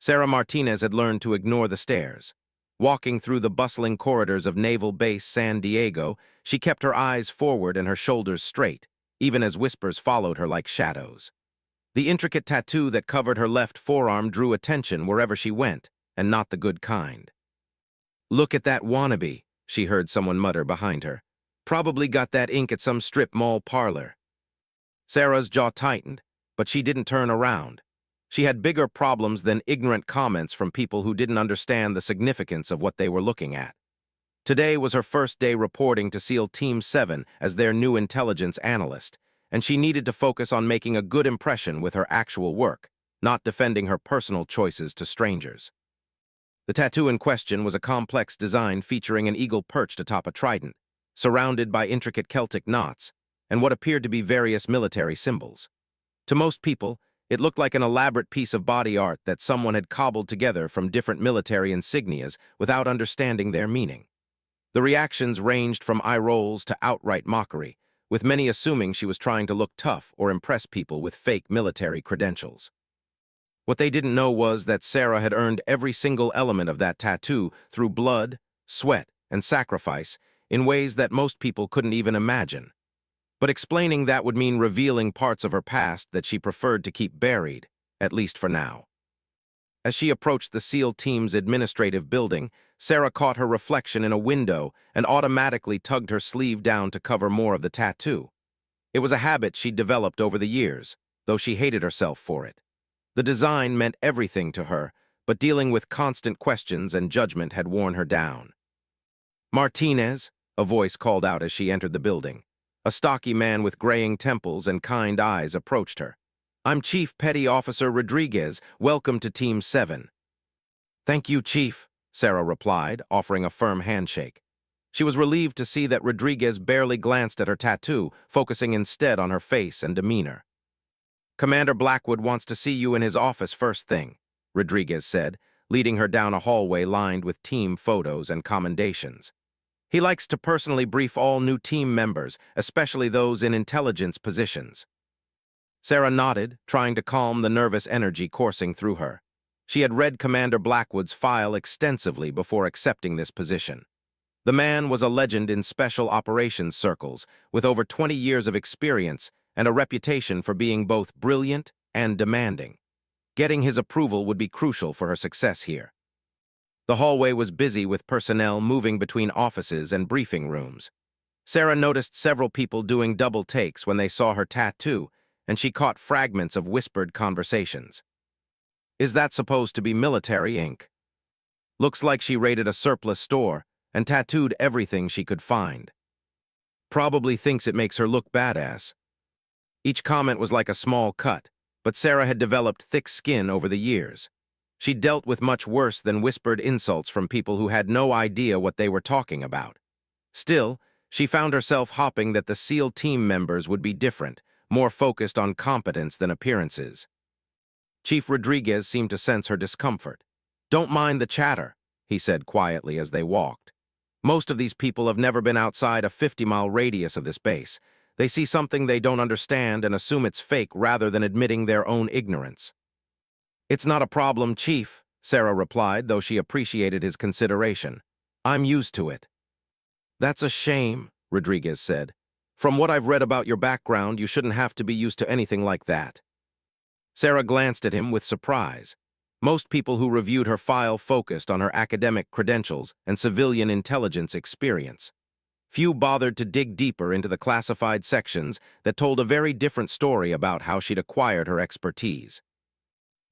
Sarah Martinez had learned to ignore the stares. Walking through the bustling corridors of Naval Base San Diego, she kept her eyes forward and her shoulders straight, even as whispers followed her like shadows. The intricate tattoo that covered her left forearm drew attention wherever she went, and not the good kind. "Look at that wannabe," she heard someone mutter behind her. "Probably got that ink at some strip mall parlor." Sarah's jaw tightened, but she didn't turn around. She had bigger problems than ignorant comments from people who didn't understand the significance of what they were looking at. Today was her first day reporting to SEAL Team 7 as their new intelligence analyst, and she needed to focus on making a good impression with her actual work, not defending her personal choices to strangers. The tattoo in question was a complex design featuring an eagle perched atop a trident, surrounded by intricate Celtic knots, and what appeared to be various military symbols. To most people, it looked like an elaborate piece of body art that someone had cobbled together from different military insignias without understanding their meaning. The reactions ranged from eye rolls to outright mockery, with many assuming she was trying to look tough or impress people with fake military credentials. What they didn't know was that Sarah had earned every single element of that tattoo through blood, sweat, and sacrifice in ways that most people couldn't even imagine. But explaining that would mean revealing parts of her past that she preferred to keep buried, at least for now. As she approached the SEAL team's administrative building, Sarah caught her reflection in a window and automatically tugged her sleeve down to cover more of the tattoo. It was a habit she'd developed over the years, though she hated herself for it. The design meant everything to her, but dealing with constant questions and judgment had worn her down. "Martinez," a voice called out as she entered the building. A stocky man with graying temples and kind eyes approached her. "I'm Chief Petty Officer Rodriguez. Welcome to Team 7. "Thank you, Chief," Sarah replied, offering a firm handshake. She was relieved to see that Rodriguez barely glanced at her tattoo, focusing instead on her face and demeanor. "Commander Blackwood wants to see you in his office first thing," Rodriguez said, leading her down a hallway lined with team photos and commendations. "He likes to personally brief all new team members, especially those in intelligence positions." Sarah nodded, trying to calm the nervous energy coursing through her. She had read Commander Blackwood's file extensively before accepting this position. The man was a legend in special operations circles, with over 20 years of experience and a reputation for being both brilliant and demanding. Getting his approval would be crucial for her success here. The hallway was busy with personnel moving between offices and briefing rooms. Sarah noticed several people doing double takes when they saw her tattoo, and she caught fragments of whispered conversations. "Is that supposed to be military ink? Looks like she raided a surplus store and tattooed everything she could find. Probably thinks it makes her look badass." Each comment was like a small cut, but Sarah had developed thick skin over the years. She dealt with much worse than whispered insults from people who had no idea what they were talking about. Still, she found herself hoping that the SEAL team members would be different, more focused on competence than appearances. Chief Rodriguez seemed to sense her discomfort. "Don't mind the chatter," he said quietly as they walked. "Most of these people have never been outside a 50-mile radius of this base. They see something they don't understand and assume it's fake rather than admitting their own ignorance." "It's not a problem, Chief," Sarah replied, though she appreciated his consideration. "I'm used to it." "That's a shame," Rodriguez said. "From what I've read about your background, you shouldn't have to be used to anything like that." Sarah glanced at him with surprise. Most people who reviewed her file focused on her academic credentials and civilian intelligence experience. Few bothered to dig deeper into the classified sections that told a very different story about how she'd acquired her expertise.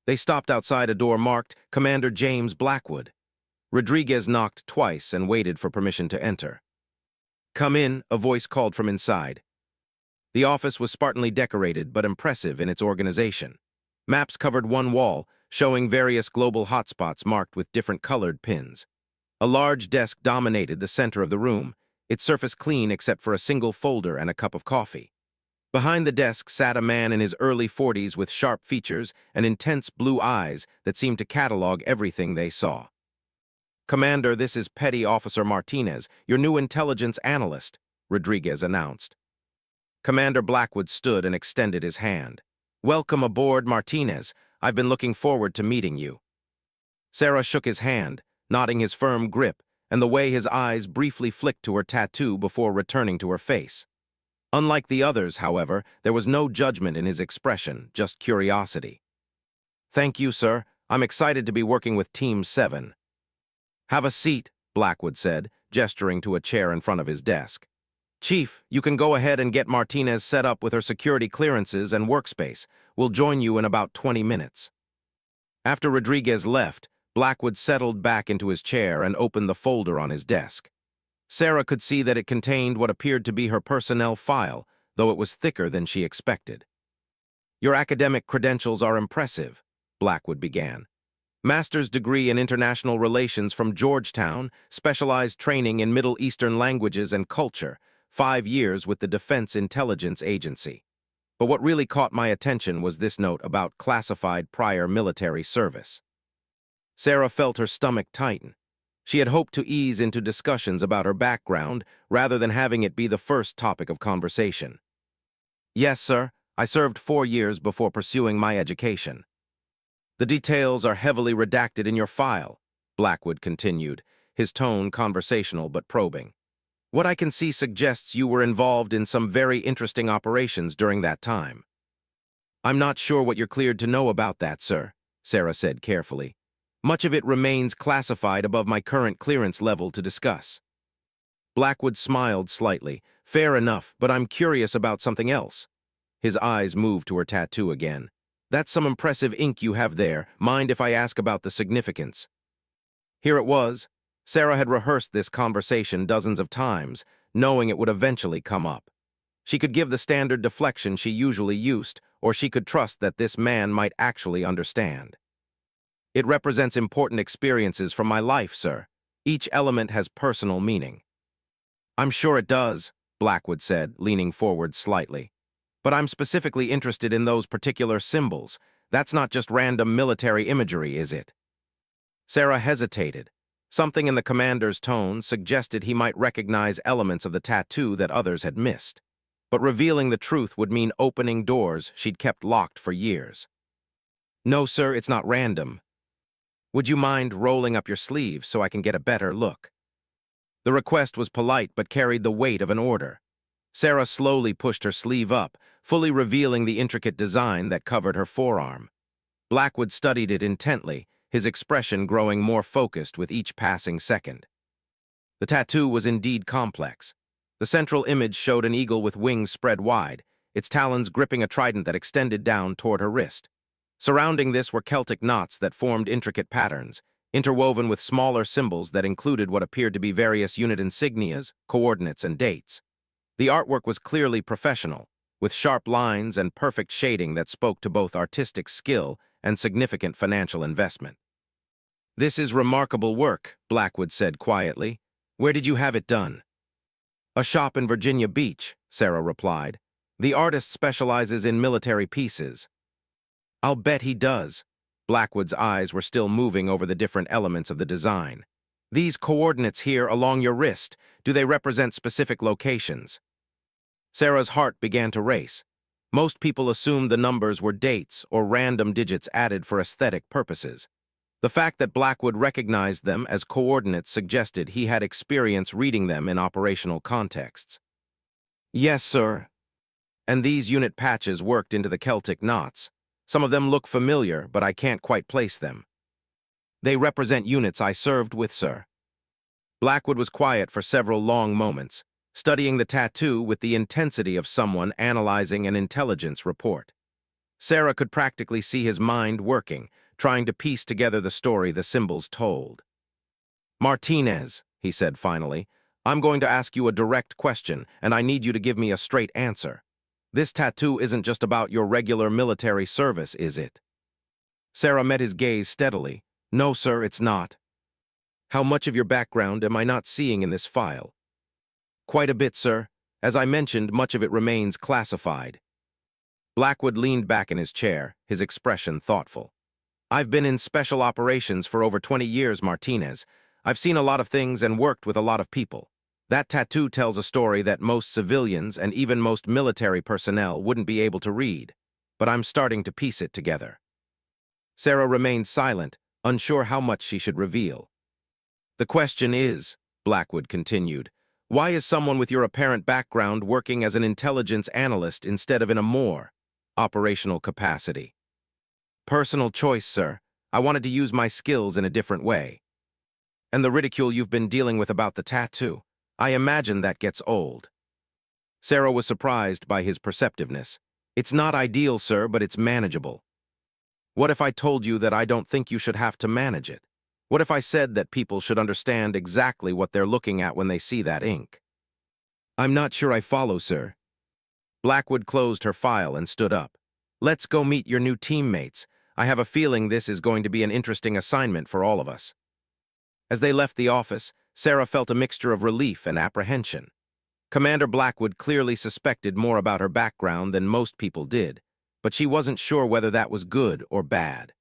They stopped outside a door marked Commander James Blackwood. Rodriguez knocked twice and waited for permission to enter. "Come in," a voice called from inside. The office was spartanly decorated but impressive in its organization. Maps covered one wall, showing various global hotspots marked with different colored pins. A large desk dominated the center of the room, its surface clean except for a single folder and a cup of coffee. Behind the desk sat a man in his early 40s with sharp features and intense blue eyes that seemed to catalog everything they saw. "Commander, this is Petty Officer Martinez, your new intelligence analyst," Rodriguez announced. Commander Blackwood stood and extended his hand. "Welcome aboard, Martinez. I've been looking forward to meeting you." Sarah shook his hand, nodding his firm grip, and the way his eyes briefly flicked to her tattoo before returning to her face. Unlike the others, however, there was no judgment in his expression, just curiosity. "Thank you, sir. I'm excited to be working with Team 7. "Have a seat," Blackwood said, gesturing to a chair in front of his desk. "Chief, you can go ahead and get Martinez set up with her security clearances and workspace. We'll join you in about 20 minutes. After Rodriguez left, Blackwood settled back into his chair and opened the folder on his desk. Sarah could see that it contained what appeared to be her personnel file, though it was thicker than she expected. "Your academic credentials are impressive," Blackwood began. "Master's degree in international relations from Georgetown, specialized training in Middle Eastern languages and culture, 5 years with the Defense Intelligence Agency. But what really caught my attention was this note about classified prior military service." Sarah felt her stomach tighten. She had hoped to ease into discussions about her background rather than having it be the first topic of conversation. "Yes, sir. I served 4 years before pursuing my education." "The details are heavily redacted in your file," Blackwood continued, his tone conversational but probing. "What I can see suggests you were involved in some very interesting operations during that time." "I'm not sure what you're cleared to know about that, sir," Sarah said carefully. "Much of it remains classified above my current clearance level to discuss." Blackwood smiled slightly. "Fair enough, but I'm curious about something else." His eyes moved to her tattoo again. "That's some impressive ink you have there. Mind if I ask about the significance?" Here it was. Sarah had rehearsed this conversation dozens of times, knowing it would eventually come up. She could give the standard deflection she usually used, or she could trust that this man might actually understand. "It represents important experiences from my life, sir. Each element has personal meaning." "I'm sure it does," Blackwood said, leaning forward slightly. "But I'm specifically interested in those particular symbols. That's not just random military imagery, is it?" Sarah hesitated. Something in the commander's tone suggested he might recognize elements of the tattoo that others had missed. But revealing the truth would mean opening doors she'd kept locked for years. "No, sir, it's not random. Would you mind rolling up your sleeves so I can get a better look?" The request was polite but carried the weight of an order. Sarah slowly pushed her sleeve up, fully revealing the intricate design that covered her forearm. Blackwood studied it intently, his expression growing more focused with each passing second. The tattoo was indeed complex. The central image showed an eagle with wings spread wide, its talons gripping a trident that extended down toward her wrist. Surrounding this were Celtic knots that formed intricate patterns, interwoven with smaller symbols that included what appeared to be various unit insignias, coordinates, and dates. The artwork was clearly professional, with sharp lines and perfect shading that spoke to both artistic skill and significant financial investment. "This is remarkable work," Blackwood said quietly. "Where did you have it done?" "A shop in Virginia Beach," Sarah replied. "The artist specializes in military pieces." "I'll bet he does." Blackwood's eyes were still moving over the different elements of the design. "These coordinates here along your wrist, do they represent specific locations?" Sarah's heart began to race. Most people assumed the numbers were dates or random digits added for aesthetic purposes. The fact that Blackwood recognized them as coordinates suggested he had experience reading them in operational contexts. "Yes, sir. And these unit patches worked into the Celtic knots. Some of them look familiar, but I can't quite place them." "They represent units I served with, sir." Blackwood was quiet for several long moments, studying the tattoo with the intensity of someone analyzing an intelligence report. Sarah could practically see his mind working, trying to piece together the story the symbols told. "Martinez," he said finally, "I'm going to ask you a direct question, and I need you to give me a straight answer. This tattoo isn't just about your regular military service, is it?" Sarah met his gaze steadily. "No, sir, it's not." "How much of your background am I not seeing in this file?" "Quite a bit, sir. As I mentioned, much of it remains classified." Blackwood leaned back in his chair, his expression thoughtful. "I've been in special operations for over 20 years, Martinez. I've seen a lot of things and worked with a lot of people. That tattoo tells a story that most civilians and even most military personnel wouldn't be able to read, but I'm starting to piece it together." Sarah remained silent, unsure how much she should reveal. "The question is," Blackwood continued, "why is someone with your apparent background working as an intelligence analyst instead of in a more operational capacity?" "Personal choice, sir. I wanted to use my skills in a different way." "And the ridicule you've been dealing with about the tattoo. I imagine that gets old." Sarah was surprised by his perceptiveness. "It's not ideal, sir, but it's manageable." "What if I told you that I don't think you should have to manage it? What if I said that people should understand exactly what they're looking at when they see that ink?" "I'm not sure I follow, sir." Blackwood closed her file and stood up. "Let's go meet your new teammates. I have a feeling this is going to be an interesting assignment for all of us." As they left the office, Sarah felt a mixture of relief and apprehension. Commander Blackwood clearly suspected more about her background than most people did, but she wasn't sure whether that was good or bad.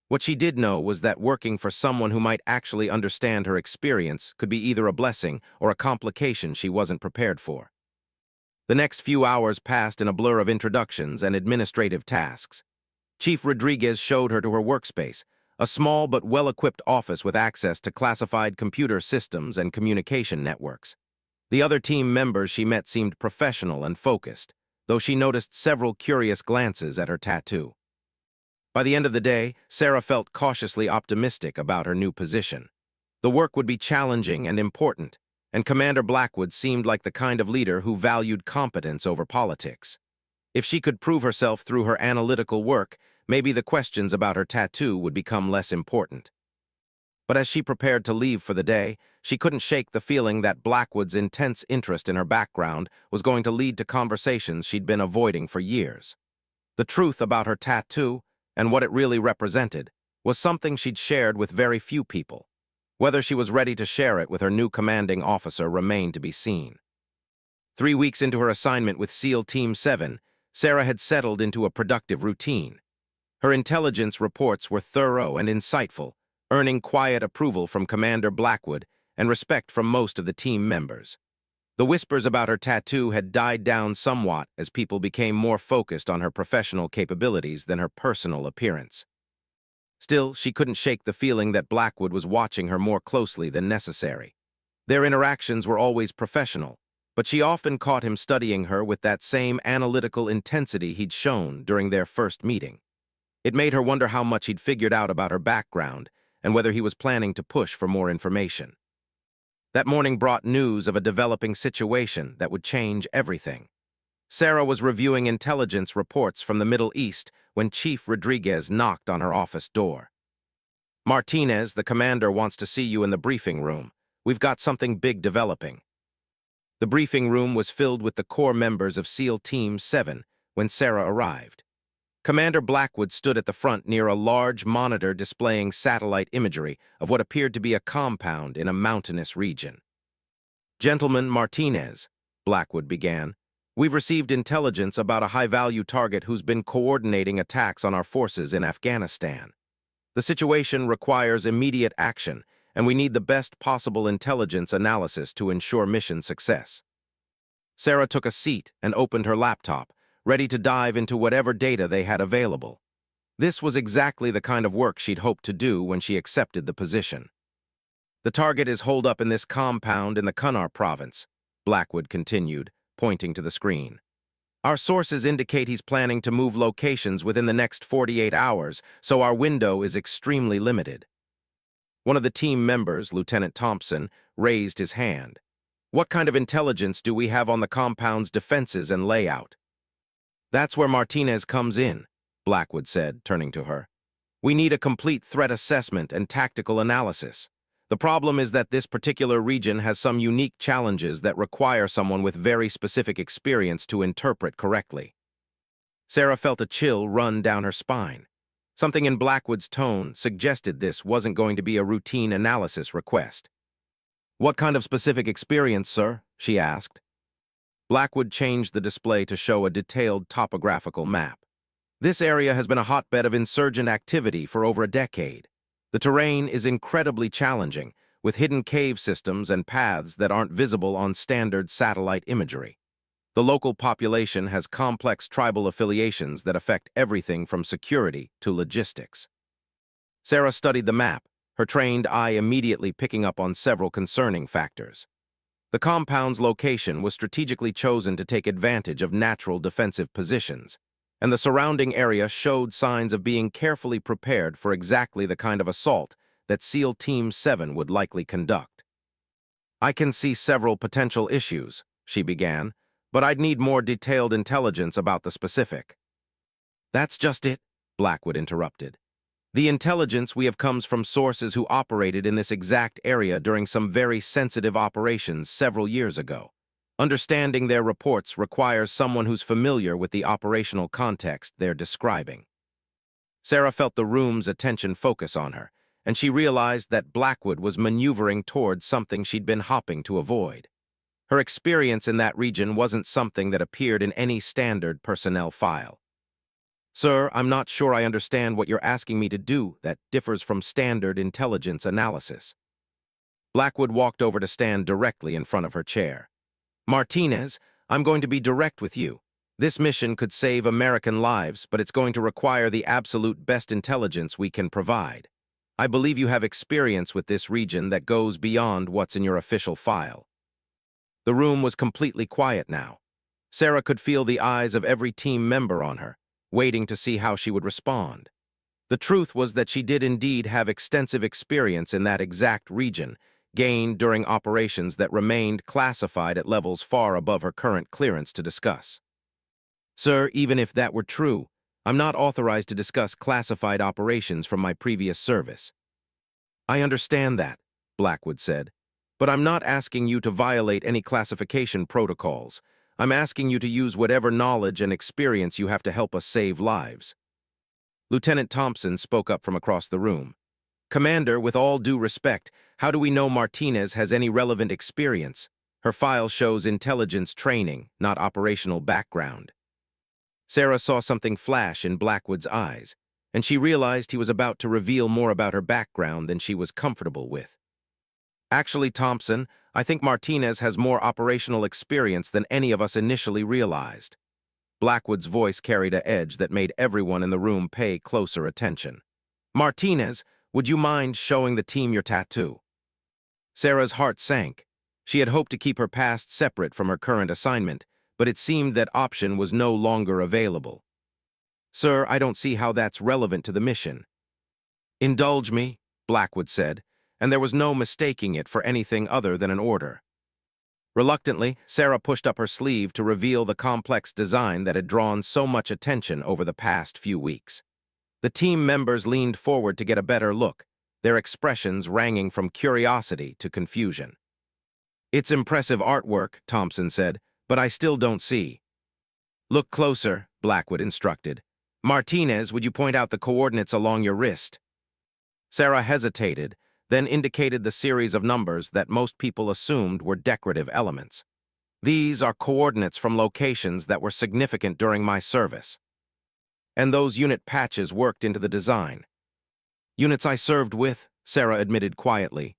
What she did know was that working for someone who might actually understand her experience could be either a blessing or a complication she wasn't prepared for. The next few hours passed in a blur of introductions and administrative tasks. Chief Rodriguez showed her to her workspace, a small but well-equipped office with access to classified computer systems and communication networks. The other team members she met seemed professional and focused, though she noticed several curious glances at her tattoo. By the end of the day, Sarah felt cautiously optimistic about her new position. The work would be challenging and important, and Commander Blackwood seemed like the kind of leader who valued competence over politics. If she could prove herself through her analytical work, maybe the questions about her tattoo would become less important. But as she prepared to leave for the day, she couldn't shake the feeling that Blackwood's intense interest in her background was going to lead to conversations she'd been avoiding for years. The truth about her tattoo, and what it really represented, was something she'd shared with very few people. Whether she was ready to share it with her new commanding officer remained to be seen. 3 weeks into her assignment with SEAL Team 7, Sarah had settled into a productive routine. Her intelligence reports were thorough and insightful, earning quiet approval from Commander Blackwood and respect from most of the team members. The whispers about her tattoo had died down somewhat as people became more focused on her professional capabilities than her personal appearance. Still, she couldn't shake the feeling that Blackwood was watching her more closely than necessary. Their interactions were always professional, but she often caught him studying her with that same analytical intensity he'd shown during their first meeting. It made her wonder how much he'd figured out about her background and whether he was planning to push for more information. That morning brought news of a developing situation that would change everything. Sarah was reviewing intelligence reports from the Middle East when Chief Rodriguez knocked on her office door. "Martinez, the commander, wants to see you in the briefing room. We've got something big developing." The briefing room was filled with the core members of SEAL Team 7 when Sarah arrived. Commander Blackwood stood at the front near a large monitor displaying satellite imagery of what appeared to be a compound in a mountainous region. "Gentleman Martinez," Blackwood began, "we've received intelligence about a high-value target who's been coordinating attacks on our forces in Afghanistan. The situation requires immediate action, and we need the best possible intelligence analysis to ensure mission success." Sarah took a seat and opened her laptop, ready to dive into whatever data they had available. This was exactly the kind of work she'd hoped to do when she accepted the position. "The target is holed up in this compound in the Kunar province," Blackwood continued, pointing to the screen. "Our sources indicate he's planning to move locations within the next 48 hours, so our window is extremely limited." One of the team members, Lieutenant Thompson, raised his hand. "What kind of intelligence do we have on the compound's defenses and layout?" "That's where Martinez comes in," Blackwood said, turning to her. "We need a complete threat assessment and tactical analysis. The problem is that this particular region has some unique challenges that require someone with very specific experience to interpret correctly." Sarah felt a chill run down her spine. Something in Blackwood's tone suggested this wasn't going to be a routine analysis request. "What kind of specific experience, sir?" she asked. Blackwood changed the display to show a detailed topographical map. "This area has been a hotbed of insurgent activity for over a decade. The terrain is incredibly challenging, with hidden cave systems and paths that aren't visible on standard satellite imagery. The local population has complex tribal affiliations that affect everything from security to logistics." Sarah studied the map, her trained eye immediately picking up on several concerning factors. The compound's location was strategically chosen to take advantage of natural defensive positions, and the surrounding area showed signs of being carefully prepared for exactly the kind of assault that SEAL Team 7 would likely conduct. "I can see several potential issues," she began, "but I'd need more detailed intelligence about the specific." "That's just it," Blackwood interrupted. "The intelligence we have comes from sources who operated in this exact area during some very sensitive operations several years ago. Understanding their reports requires someone who's familiar with the operational context they're describing." Sarah felt the room's attention focus on her, and she realized that Blackwood was maneuvering towards something she'd been hoping to avoid. Her experience in that region wasn't something that appeared in any standard personnel file. "Sir, I'm not sure I understand what you're asking me to do that differs from standard intelligence analysis." Blackwood walked over to stand directly in front of her chair. "Martinez, I'm going to be direct with you. This mission could save American lives, but it's going to require the absolute best intelligence we can provide. I believe you have experience with this region that goes beyond what's in your official file." The room was completely quiet now. Sarah could feel the eyes of every team member on her, waiting to see how she would respond. The truth was that she did indeed have extensive experience in that exact region, gained during operations that remained classified at levels far above her current clearance to discuss. "Sir, even if that were true, I'm not authorized to discuss classified operations from my previous service." "I understand that," Blackwood said, "but I'm not asking you to violate any classification protocols. I'm asking you to use whatever knowledge and experience you have to help us save lives." Lieutenant Thompson spoke up from across the room. "Commander, with all due respect, how do we know Martinez has any relevant experience? Her file shows intelligence training, not operational background." Sarah saw something flash in Blackwood's eyes, and she realized he was about to reveal more about her background than she was comfortable with. "Actually, Thompson, I think Martinez has more operational experience than any of us initially realized." Blackwood's voice carried an edge that made everyone in the room pay closer attention. "Martinez, would you mind showing the team your tattoo?" Sarah's heart sank. She had hoped to keep her past separate from her current assignment, but it seemed that option was no longer available. "Sir, I don't see how that's relevant to the mission." "Indulge me," Blackwood said, and there was no mistaking it for anything other than an order. Reluctantly, Sarah pushed up her sleeve to reveal the complex design that had drawn so much attention over the past few weeks. The team members leaned forward to get a better look, their expressions ranging from curiosity to confusion. "It's impressive artwork," Thompson said, "but I still don't see." "Look closer," Blackwood instructed. "Martinez, would you point out the coordinates along your wrist?" Sarah hesitated, then indicated the series of numbers that most people assumed were decorative elements. "These are coordinates from locations that were significant during my service." "And those unit patches worked into the design." "Units I served with," Sarah admitted quietly.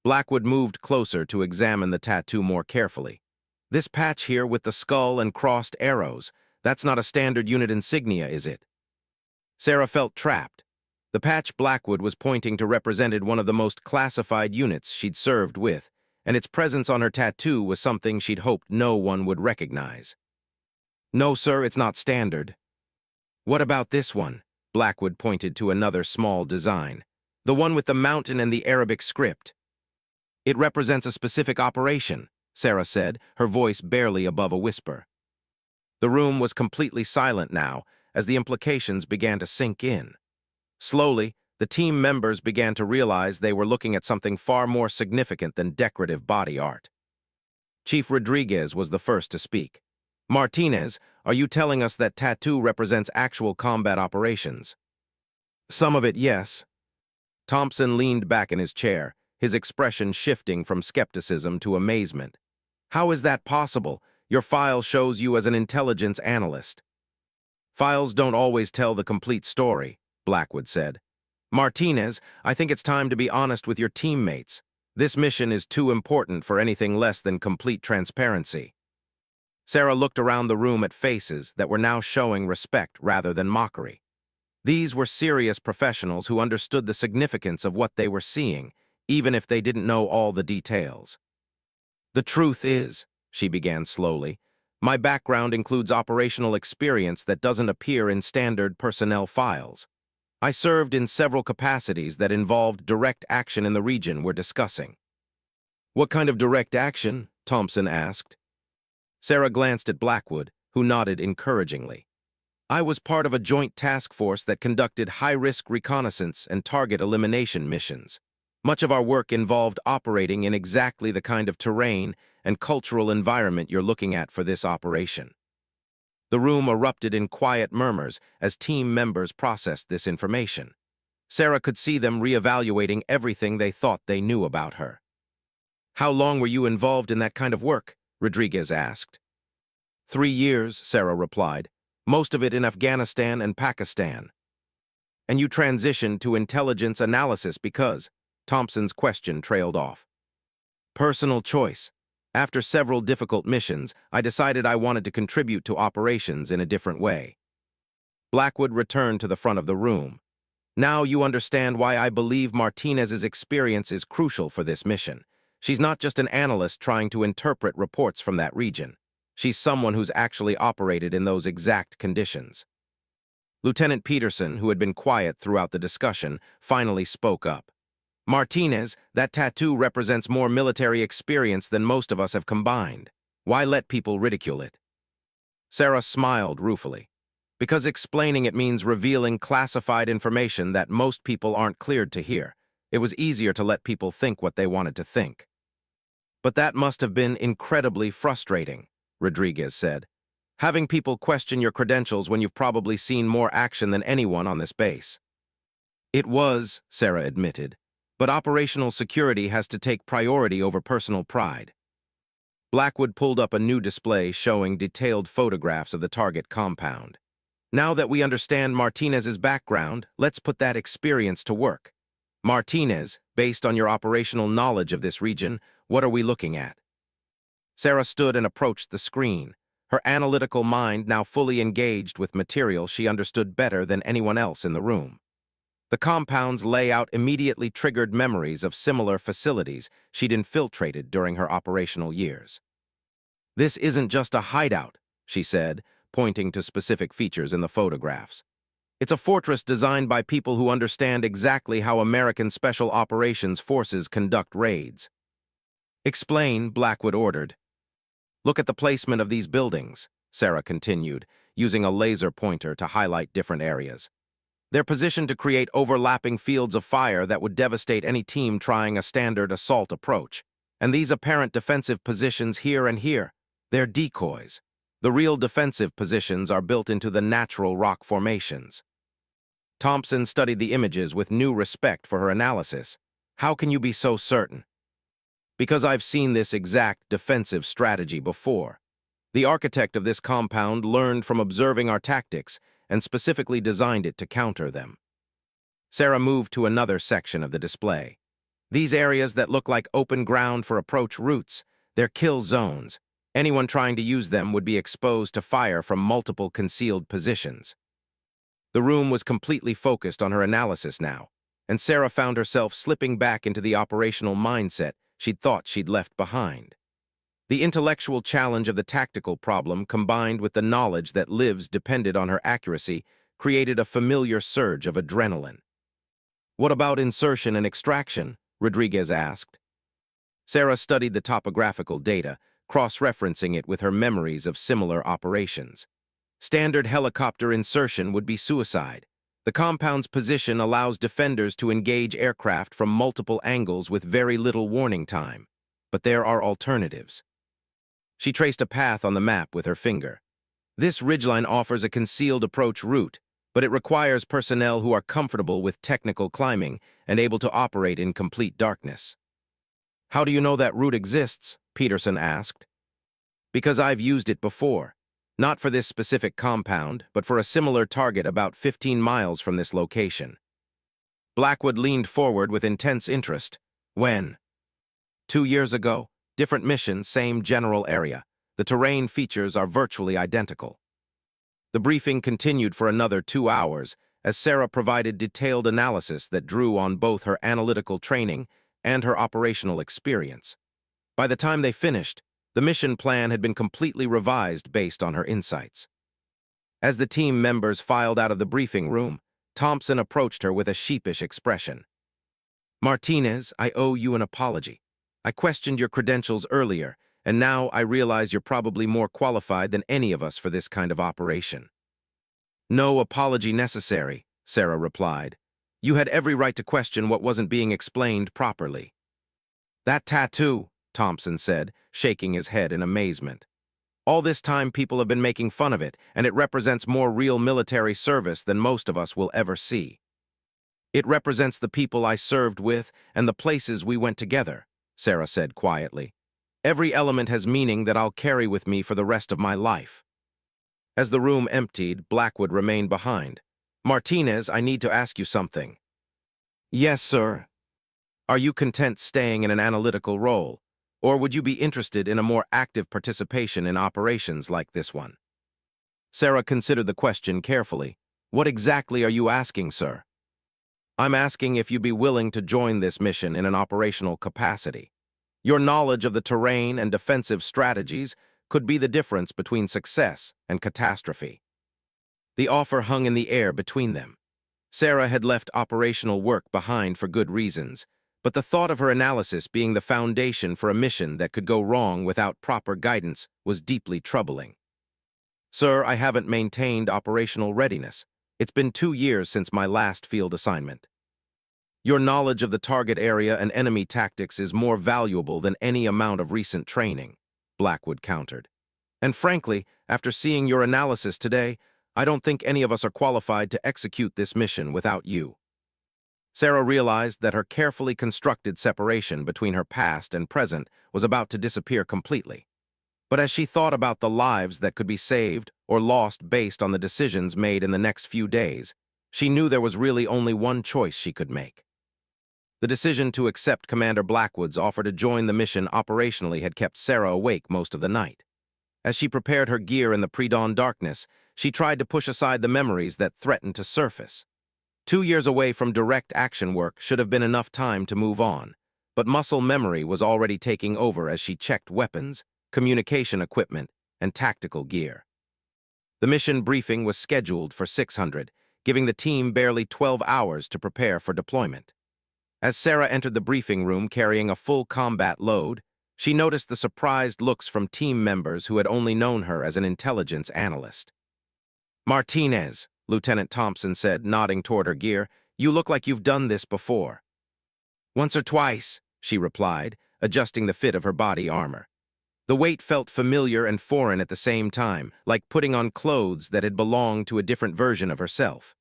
Blackwood moved closer to examine the tattoo more carefully. "This patch here with the skull and crossed arrows, that's not a standard unit insignia, is it?" Sarah felt trapped. The patch Blackwood was pointing to represented one of the most classified units she'd served with, and its presence on her tattoo was something she'd hoped no one would recognize. "No, sir, it's not standard." "What about this one?" Blackwood pointed to another small design. "The one with the mountain and the Arabic script." "It represents a specific operation," Sarah said, her voice barely above a whisper. The room was completely silent now, as the implications began to sink in. Slowly, the team members began to realize they were looking at something far more significant than decorative body art. Chief Rodriguez was the first to speak. "Martinez, are you telling us that tattoo represents actual combat operations?" "Some of it, yes." Thompson leaned back in his chair, his expression shifting from skepticism to amazement. "How is that possible? Your file shows you as an intelligence analyst." "Files don't always tell the complete story," Blackwood said. "Martinez, I think it's time to be honest with your teammates. This mission is too important for anything less than complete transparency." Sarah looked around the room at faces that were now showing respect rather than mockery. These were serious professionals who understood the significance of what they were seeing, even if they didn't know all the details. "The truth is," she began slowly, "my background includes operational experience that doesn't appear in standard personnel files. I served in several capacities that involved direct action in the region we're discussing." "What kind of direct action?" Thompson asked. Sarah glanced at Blackwood, who nodded encouragingly. "I was part of a joint task force that conducted high-risk reconnaissance and target elimination missions. Much of our work involved operating in exactly the kind of terrain and cultural environment you're looking at for this operation." The room erupted in quiet murmurs as team members processed this information. Sarah could see them reevaluating everything they thought they knew about her. "How long were you involved in that kind of work?" Rodriguez asked. 3 years, Sarah replied, "most of it in Afghanistan and Pakistan." "And you transitioned to intelligence analysis because—" Thompson's question trailed off. "Personal choice. After several difficult missions, I decided I wanted to contribute to operations in a different way." Blackwood returned to the front of the room. "Now you understand why I believe Martinez's experience is crucial for this mission. She's not just an analyst trying to interpret reports from that region. She's someone who's actually operated in those exact conditions." Lieutenant Peterson, who had been quiet throughout the discussion, finally spoke up. "Martinez, that tattoo represents more military experience than most of us have combined. Why let people ridicule it?" Sarah smiled ruefully. "Because explaining it means revealing classified information that most people aren't cleared to hear. It was easier to let people think what they wanted to think." "But that must have been incredibly frustrating," Rodriguez said. "Having people question your credentials when you've probably seen more action than anyone on this base." "It was," Sarah admitted. "But operational security has to take priority over personal pride." Blackwood pulled up a new display showing detailed photographs of the target compound. "Now that we understand Martinez's background, let's put that experience to work. Martinez, based on your operational knowledge of this region, what are we looking at?" Sarah stood and approached the screen, her analytical mind now fully engaged with material she understood better than anyone else in the room. The compound's layout immediately triggered memories of similar facilities she'd infiltrated during her operational years. "This isn't just a hideout," she said, pointing to specific features in the photographs. "It's a fortress designed by people who understand exactly how American Special Operations Forces conduct raids." "Explain," Blackwood ordered. "Look at the placement of these buildings," Sarah continued, using a laser pointer to highlight different areas. "They're positioned to create overlapping fields of fire that would devastate any team trying a standard assault approach. And these apparent defensive positions here and here, they're decoys. The real defensive positions are built into the natural rock formations." Thompson studied the images with new respect for her analysis. "How can you be so certain?" "Because I've seen this exact defensive strategy before. The architect of this compound learned from observing our tactics and specifically designed it to counter them." Sarah moved to another section of the display. "These areas that look like open ground for approach routes, they're kill zones. Anyone trying to use them would be exposed to fire from multiple concealed positions." The room was completely focused on her analysis now, and Sarah found herself slipping back into the operational mindset she'd thought she'd left behind. The intellectual challenge of the tactical problem combined with the knowledge that lives depended on her accuracy created a familiar surge of adrenaline. "What about insertion and extraction?" Rodriguez asked. Sarah studied the topographical data, cross-referencing it with her memories of similar operations. Standard helicopter insertion would be suicide. The compound's position allows defenders to engage aircraft from multiple angles with very little warning time. But there are alternatives. She traced a path on the map with her finger. "This ridgeline offers a concealed approach route, but it requires personnel who are comfortable with technical climbing and able to operate in complete darkness." "How do you know that route exists?" Peterson asked. "Because I've used it before. Not for this specific compound, but for a similar target about 15 miles from this location." Blackwood leaned forward with intense interest. "When?" 2 years ago. Different mission, same general area. The terrain features are virtually identical." The briefing continued for another 2 hours as Sarah provided detailed analysis that drew on both her analytical training and her operational experience. By the time they finished, the mission plan had been completely revised based on her insights. As the team members filed out of the briefing room, Thompson approached her with a sheepish expression. "Martinez, I owe you an apology. I questioned your credentials earlier, and now I realize you're probably more qualified than any of us for this kind of operation." "No apology necessary," Sarah replied. "You had every right to question what wasn't being explained properly." "That tattoo," Thompson said, shaking his head in amazement. "All this time people have been making fun of it, and it represents more real military service than most of us will ever see." "It represents the people I served with and the places we went together," Sarah said quietly. "Every element has meaning that I'll carry with me for the rest of my life." As the room emptied, Blackwood remained behind. "Martinez, I need to ask you something." "Yes, sir." "Are you content staying in an analytical role, or would you be interested in a more active participation in operations like this one?" Sarah considered the question carefully. "What exactly are you asking, sir?" "I'm asking if you'd be willing to join this mission in an operational capacity. Your knowledge of the terrain and defensive strategies could be the difference between success and catastrophe." The offer hung in the air between them. Sarah had left operational work behind for good reasons, but the thought of her analysis being the foundation for a mission that could go wrong without proper guidance was deeply troubling. "Sir, I haven't maintained operational readiness. It's been 2 years since my last field assignment." "Your knowledge of the target area and enemy tactics is more valuable than any amount of recent training," Blackwood countered. "And frankly, after seeing your analysis today, I don't think any of us are qualified to execute this mission without you." Sarah realized that her carefully constructed separation between her past and present was about to disappear completely. But as she thought about the lives that could be saved or lost based on the decisions made in the next few days, she knew there was really only one choice she could make. The decision to accept Commander Blackwood's offer to join the mission operationally had kept Sarah awake most of the night. As she prepared her gear in the pre-dawn darkness, she tried to push aside the memories that threatened to surface. 2 years away from direct action work should have been enough time to move on, but muscle memory was already taking over as she checked weapons, communication equipment, and tactical gear. The mission briefing was scheduled for 600, giving the team barely 12 hours to prepare for deployment. As Sarah entered the briefing room carrying a full combat load, she noticed the surprised looks from team members who had only known her as an intelligence analyst. "Martinez," Lieutenant Thompson said, nodding toward her gear, "you look like you've done this before." "Once or twice," she replied, adjusting the fit of her body armor. The weight felt familiar and foreign at the same time, like putting on clothes that had belonged to a different version of herself.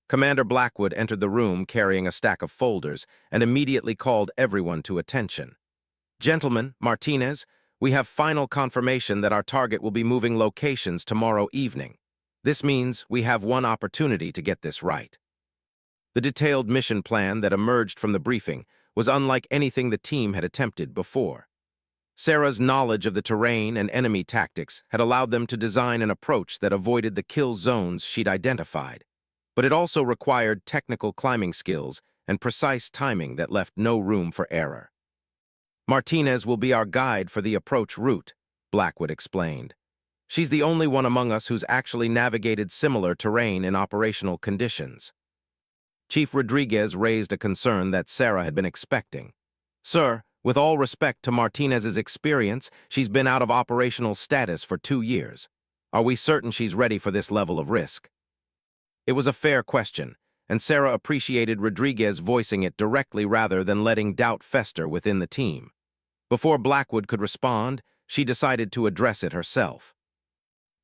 Commander Blackwood entered the room carrying a stack of folders and immediately called everyone to attention. "Gentlemen, Martinez, we have final confirmation that our target will be moving locations tomorrow evening. This means we have one opportunity to get this right." The detailed mission plan that emerged from the briefing was unlike anything the team had attempted before. Sarah's knowledge of the terrain and enemy tactics had allowed them to design an approach that avoided the kill zones she'd identified, but it also required technical climbing skills and precise timing that left no room for error. "Martinez will be our guide for the approach route," Blackwood explained. "She's the only one among us who's actually navigated similar terrain in operational conditions." Chief Rodriguez raised a concern that Sarah had been expecting. "Sir, with all respect to Martinez's experience, she's been out of operational status for 2 years. Are we certain she's ready for this level of risk?" It was a fair question, and Sarah appreciated Rodriguez voicing it directly rather than letting doubt fester within the team. Before Blackwood could respond, she decided to address it herself.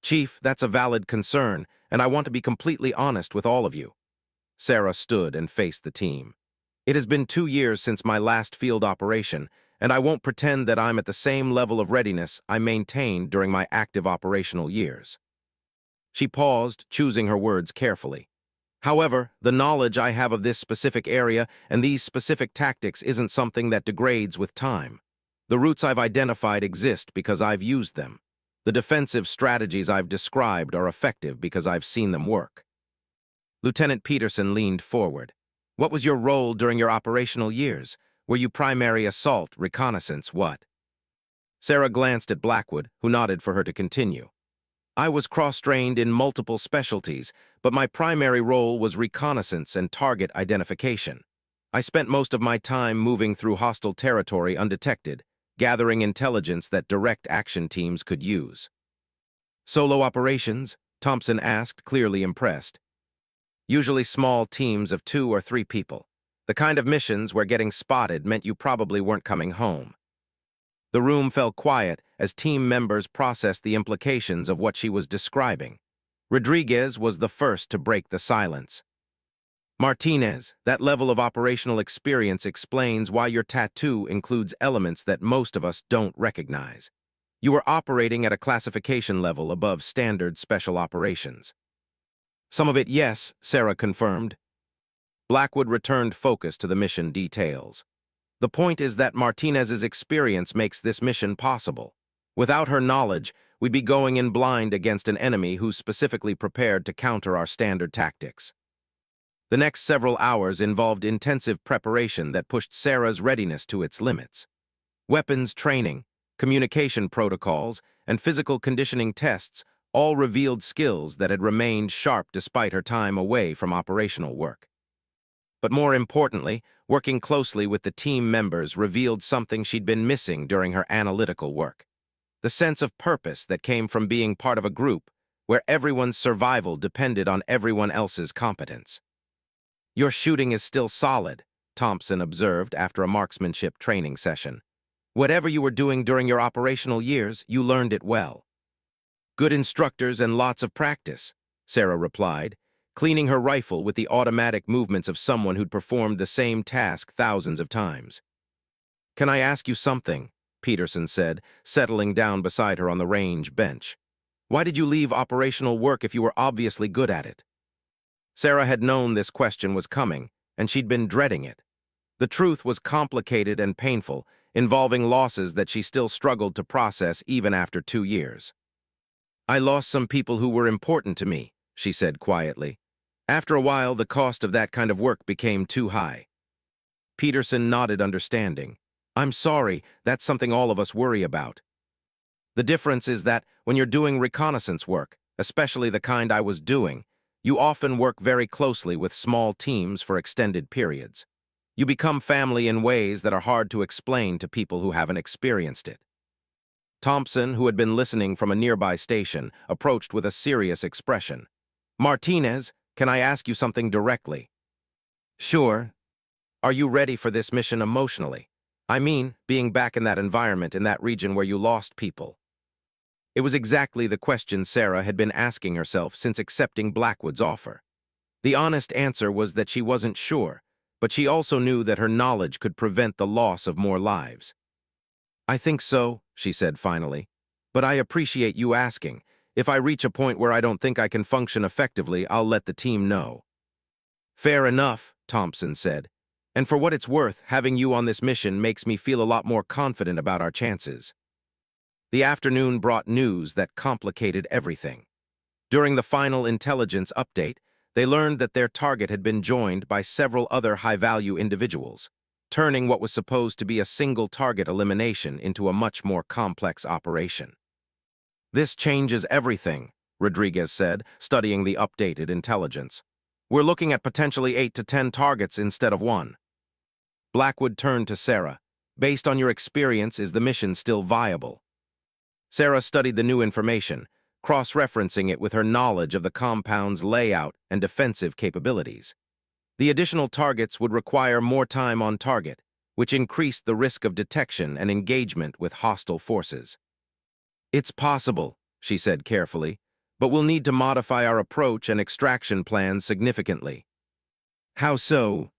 "Chief, that's a valid concern, and I want to be completely honest with all of you." Sarah stood and faced the team. "It has been 2 years since my last field operation, and I won't pretend that I'm at the same level of readiness I maintained during my active operational years." She paused, choosing her words carefully. "However, the knowledge I have of this specific area and these specific tactics isn't something that degrades with time. The routes I've identified exist because I've used them. The defensive strategies I've described are effective because I've seen them work." Lieutenant Peterson leaned forward. What was your role during your operational years? Were you primary assault, reconnaissance, what? Sarah glanced at Blackwood, who nodded for her to continue. I was cross-trained in multiple specialties, but my primary role was reconnaissance and target identification. I spent most of my time moving through hostile territory undetected, gathering intelligence that direct action teams could use. Solo operations? Thompson asked, clearly impressed. Usually small teams of 2 or 3 people. The kind of missions where getting spotted meant you probably weren't coming home. The room fell quiet as team members processed the implications of what she was describing. Rodriguez was the first to break the silence. Martinez, that level of operational experience explains why your tattoo includes elements that most of us don't recognize. You were operating at a classification level above standard special operations. Some of it, yes, Sarah confirmed. Blackwood returned focus to the mission details. The point is that Martinez's experience makes this mission possible. Without her knowledge, we'd be going in blind against an enemy who's specifically prepared to counter our standard tactics. The next several hours involved intensive preparation that pushed Sarah's readiness to its limits. Weapons training, communication protocols, and physical conditioning tests all revealed skills that had remained sharp despite her time away from operational work. But more importantly, working closely with the team members revealed something she'd been missing during her analytical work. The sense of purpose that came from being part of a group where everyone's survival depended on everyone else's competence. Your shooting is still solid, Thompson observed after a marksmanship training session. Whatever you were doing during your operational years, you learned it well. Good instructors and lots of practice, Sarah replied, cleaning her rifle with the automatic movements of someone who'd performed the same task thousands of times. Can I ask you something? Peterson said, settling down beside her on the range bench. Why did you leave operational work if you were obviously good at it? Sarah had known this question was coming, and she'd been dreading it. The truth was complicated and painful, involving losses that she still struggled to process even after 2 years. I lost some people who were important to me, she said quietly. After a while, the cost of that kind of work became too high. Peterson nodded understanding. I'm sorry, that's something all of us worry about. The difference is that when you're doing reconnaissance work, especially the kind I was doing, you often work very closely with small teams for extended periods. You become family in ways that are hard to explain to people who haven't experienced it. Thompson, who had been listening from a nearby station, approached with a serious expression. Martinez, can I ask you something directly? Sure. Are you ready for this mission emotionally? I mean, being back in that environment, in that region where you lost people. It was exactly the question Sarah had been asking herself since accepting Blackwood's offer. The honest answer was that she wasn't sure, but she also knew that her knowledge could prevent the loss of more lives. I think so, she said finally, but I appreciate you asking. If I reach a point where I don't think I can function effectively, I'll let the team know. Fair enough, Thompson said. And for what it's worth, having you on this mission makes me feel a lot more confident about our chances. The afternoon brought news that complicated everything. During the final intelligence update, they learned that their target had been joined by several other high-value individuals, turning what was supposed to be a single target elimination into a much more complex operation. This changes everything, Rodriguez said, studying the updated intelligence. We're looking at potentially 8 to 10 targets instead of 1. Blackwood turned to Sarah. Based on your experience, is the mission still viable? Sarah studied the new information, cross-referencing it with her knowledge of the compound's layout and defensive capabilities. The additional targets would require more time on target, which increased the risk of detection and engagement with hostile forces. It's possible, she said carefully, but we'll need to modify our approach and extraction plans significantly. How so?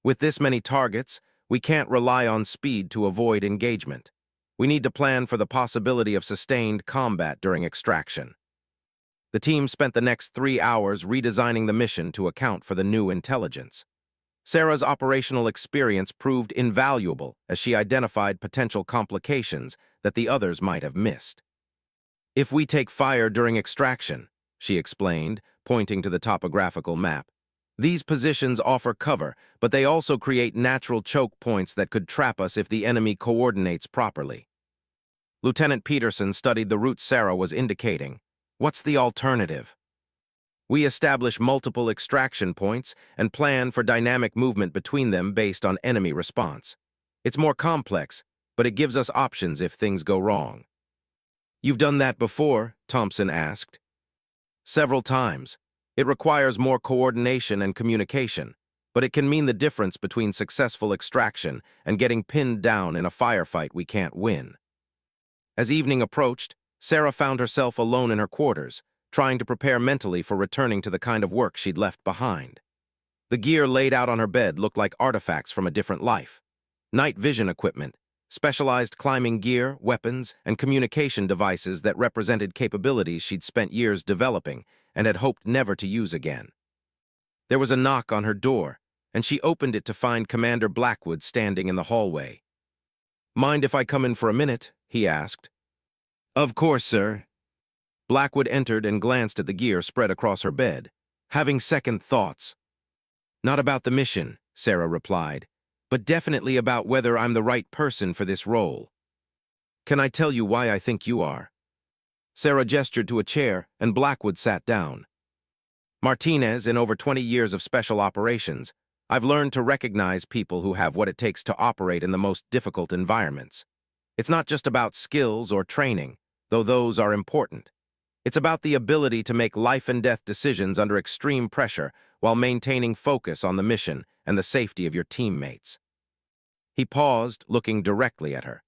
With this many targets, we can't rely on speed to avoid engagement. We need to plan for the possibility of sustained combat during extraction. The team spent the next 3 hours redesigning the mission to account for the new intelligence. Sarah's operational experience proved invaluable as she identified potential complications that the others might have missed. If we take fire during extraction, she explained, pointing to the topographical map. These positions offer cover, but they also create natural choke points that could trap us if the enemy coordinates properly. Lieutenant Peterson studied the route Sarah was indicating. What's the alternative? We establish multiple extraction points and plan for dynamic movement between them based on enemy response. It's more complex, but it gives us options if things go wrong. You've done that before? Thompson asked. Several times. It requires more coordination and communication, but it can mean the difference between successful extraction and getting pinned down in a firefight we can't win. As evening approached, Sarah found herself alone in her quarters, trying to prepare mentally for returning to the kind of work she'd left behind. The gear laid out on her bed looked like artifacts from a different life. Night vision equipment, specialized climbing gear, weapons, and communication devices that represented capabilities she'd spent years developing and had hoped never to use again. There was a knock on her door, and she opened it to find Commander Blackwood standing in the hallway. "Mind if I come in for a minute?" he asked. "Of course, sir." Blackwood entered and glanced at the gear spread across her bed, having second thoughts. "Not about the mission," Sarah replied, "but definitely about whether I'm the right person for this role." "Can I tell you why I think you are?" Sarah gestured to a chair, and Blackwood sat down. "Martinez, in over 20 years of special operations, I've learned to recognize people who have what it takes to operate in the most difficult environments. It's not just about skills or training, though those are important. It's about the ability to make life-and-death decisions under extreme pressure while maintaining focus on the mission and the safety of your teammates." He paused, looking directly at her.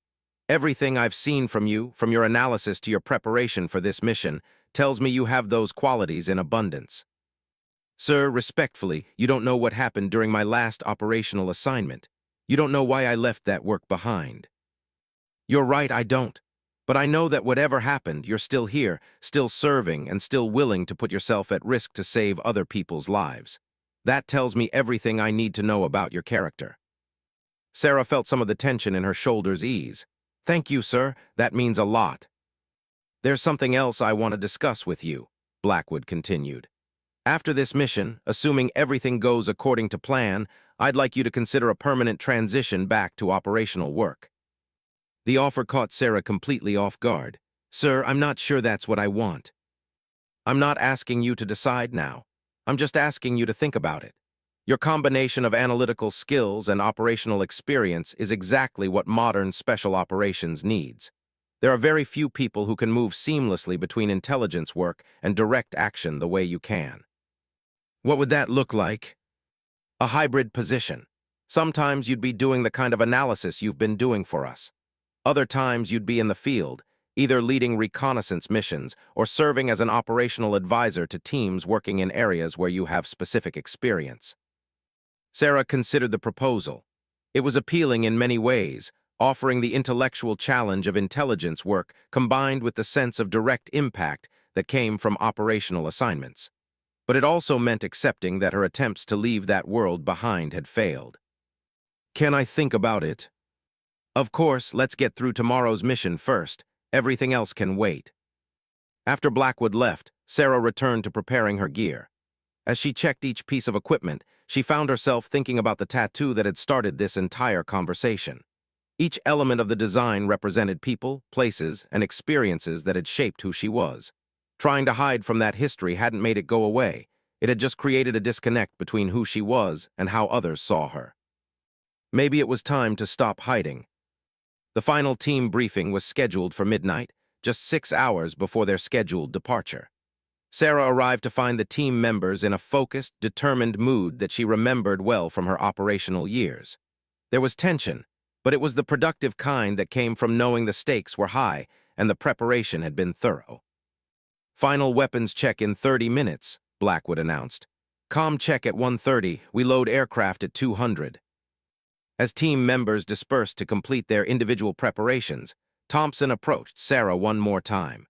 "Everything I've seen from you, from your analysis to your preparation for this mission, tells me you have those qualities in abundance. Sir, respectfully, you don't know what happened during my last operational assignment. You don't know why I left that work behind." "You're right, I don't. But I know that whatever happened, you're still here, still serving, and still willing to put yourself at risk to save other people's lives. That tells me everything I need to know about your character." Sarah felt some of the tension in her shoulders ease. "Thank you, sir. That means a lot." "There's something else I want to discuss with you," Blackwood continued. "After this mission, assuming everything goes according to plan, I'd like you to consider a permanent transition back to operational work." The offer caught Sarah completely off guard. "Sir, I'm not sure that's what I want." "I'm not asking you to decide now. I'm just asking you to think about it. Your combination of analytical skills and operational experience is exactly what modern special operations needs. There are very few people who can move seamlessly between intelligence work and direct action the way you can." "What would that look like?" "A hybrid position. Sometimes you'd be doing the kind of analysis you've been doing for us. Other times you'd be in the field, either leading reconnaissance missions or serving as an operational advisor to teams working in areas where you have specific experience." Sarah considered the proposal. It was appealing in many ways, offering the intellectual challenge of intelligence work combined with the sense of direct impact that came from operational assignments. But it also meant accepting that her attempts to leave that world behind had failed. "Can I think about it?" "Of course, let's get through tomorrow's mission first. Everything else can wait." After Blackwood left, Sarah returned to preparing her gear. As she checked each piece of equipment, she found herself thinking about the tattoo that had started this entire conversation. Each element of the design represented people, places, and experiences that had shaped who she was. Trying to hide from that history hadn't made it go away. It had just created a disconnect between who she was and how others saw her. Maybe it was time to stop hiding. The final team briefing was scheduled for midnight, just 6 hours before their scheduled departure. Sarah arrived to find the team members in a focused, determined mood that she remembered well from her operational years. There was tension, but it was the productive kind that came from knowing the stakes were high and the preparation had been thorough. "Final weapons check in 30 minutes, Blackwood announced. "Comm check at 1:30, we load aircraft at 200. As team members dispersed to complete their individual preparations, Thompson approached Sarah one more time.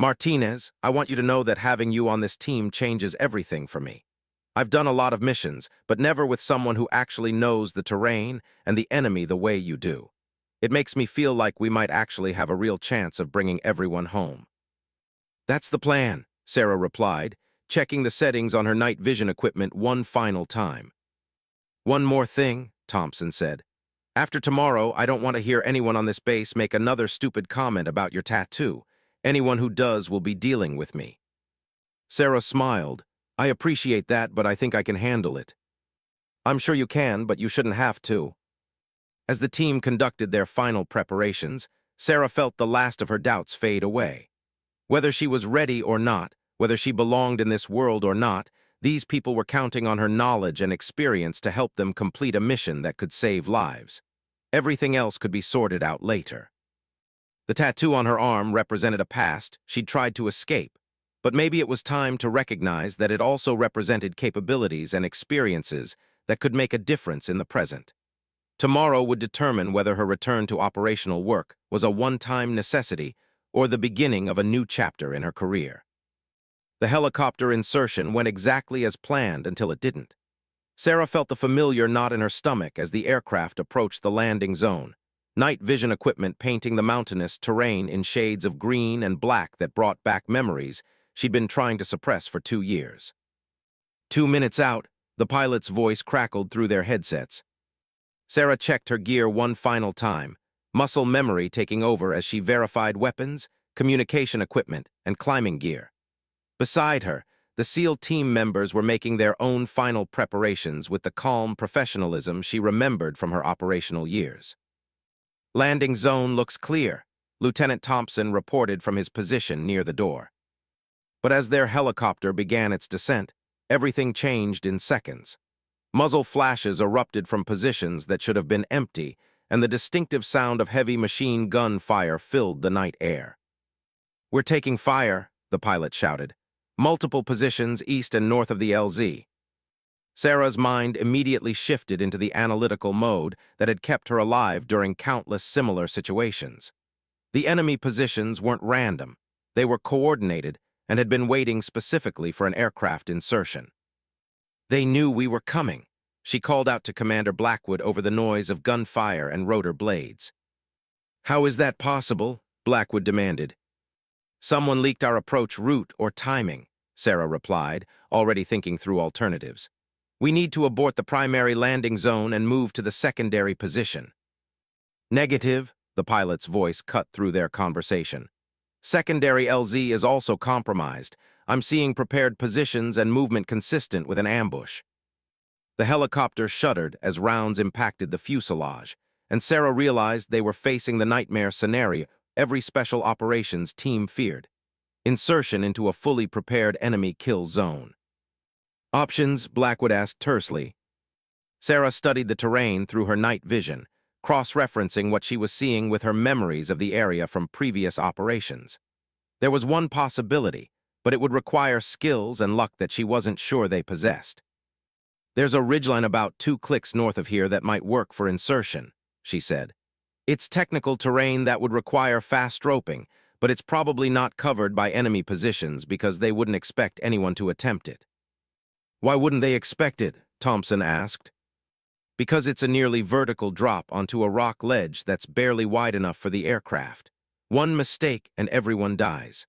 "Martinez, I want you to know that having you on this team changes everything for me. I've done a lot of missions, but never with someone who actually knows the terrain and the enemy the way you do. It makes me feel like we might actually have a real chance of bringing everyone home." "That's the plan," Sarah replied, checking the settings on her night vision equipment one final time. "One more thing," Thompson said. "After tomorrow, I don't want to hear anyone on this base make another stupid comment about your tattoo. Anyone who does will be dealing with me." Sarah smiled. "I appreciate that, but I think I can handle it." "I'm sure you can, but you shouldn't have to." As the team conducted their final preparations, Sarah felt the last of her doubts fade away. Whether she was ready or not, whether she belonged in this world or not, these people were counting on her knowledge and experience to help them complete a mission that could save lives. Everything else could be sorted out later. The tattoo on her arm represented a past she'd tried to escape, but maybe it was time to recognize that it also represented capabilities and experiences that could make a difference in the present. Tomorrow would determine whether her return to operational work was a one-time necessity or the beginning of a new chapter in her career. The helicopter insertion went exactly as planned until it didn't. Sarah felt the familiar knot in her stomach as the aircraft approached the landing zone, night vision equipment painting the mountainous terrain in shades of green and black that brought back memories she'd been trying to suppress for 2 years. 2 minutes out, the pilot's voice crackled through their headsets. Sarah checked her gear one final time, muscle memory taking over as she verified weapons, communication equipment, and climbing gear. Beside her, the SEAL team members were making their own final preparations with the calm professionalism she remembered from her operational years. "Landing zone looks clear," Lieutenant Thompson reported from his position near the door. But as their helicopter began its descent, everything changed in seconds. Muzzle flashes erupted from positions that should have been empty, and the distinctive sound of heavy machine gun fire filled the night air. "We're taking fire," the pilot shouted. "Multiple positions east and north of the LZ." Sarah's mind immediately shifted into the analytical mode that had kept her alive during countless similar situations. The enemy positions weren't random. They were coordinated and had been waiting specifically for an aircraft insertion. "They knew we were coming," she called out to Commander Blackwood over the noise of gunfire and rotor blades. "How is that possible?" Blackwood demanded. "Someone leaked our approach route or timing," Sarah replied, already thinking through alternatives. "We need to abort the primary landing zone and move to the secondary position." "Negative," the pilot's voice cut through their conversation. "Secondary LZ is also compromised. I'm seeing prepared positions and movement consistent with an ambush." The helicopter shuddered as rounds impacted the fuselage, and Sarah realized they were facing the nightmare scenario every special operations team feared: insertion into a fully prepared enemy kill zone. "Options?" Blackwood asked tersely. Sarah studied the terrain through her night vision, cross-referencing what she was seeing with her memories of the area from previous operations. There was one possibility, but it would require skills and luck that she wasn't sure they possessed. "There's a ridgeline about 2 clicks north of here that might work for insertion," she said. "It's technical terrain that would require fast roping, but it's probably not covered by enemy positions because they wouldn't expect anyone to attempt it." "Why wouldn't they expect it?" Thompson asked. "Because it's a nearly vertical drop onto a rock ledge that's barely wide enough for the aircraft. One mistake and everyone dies."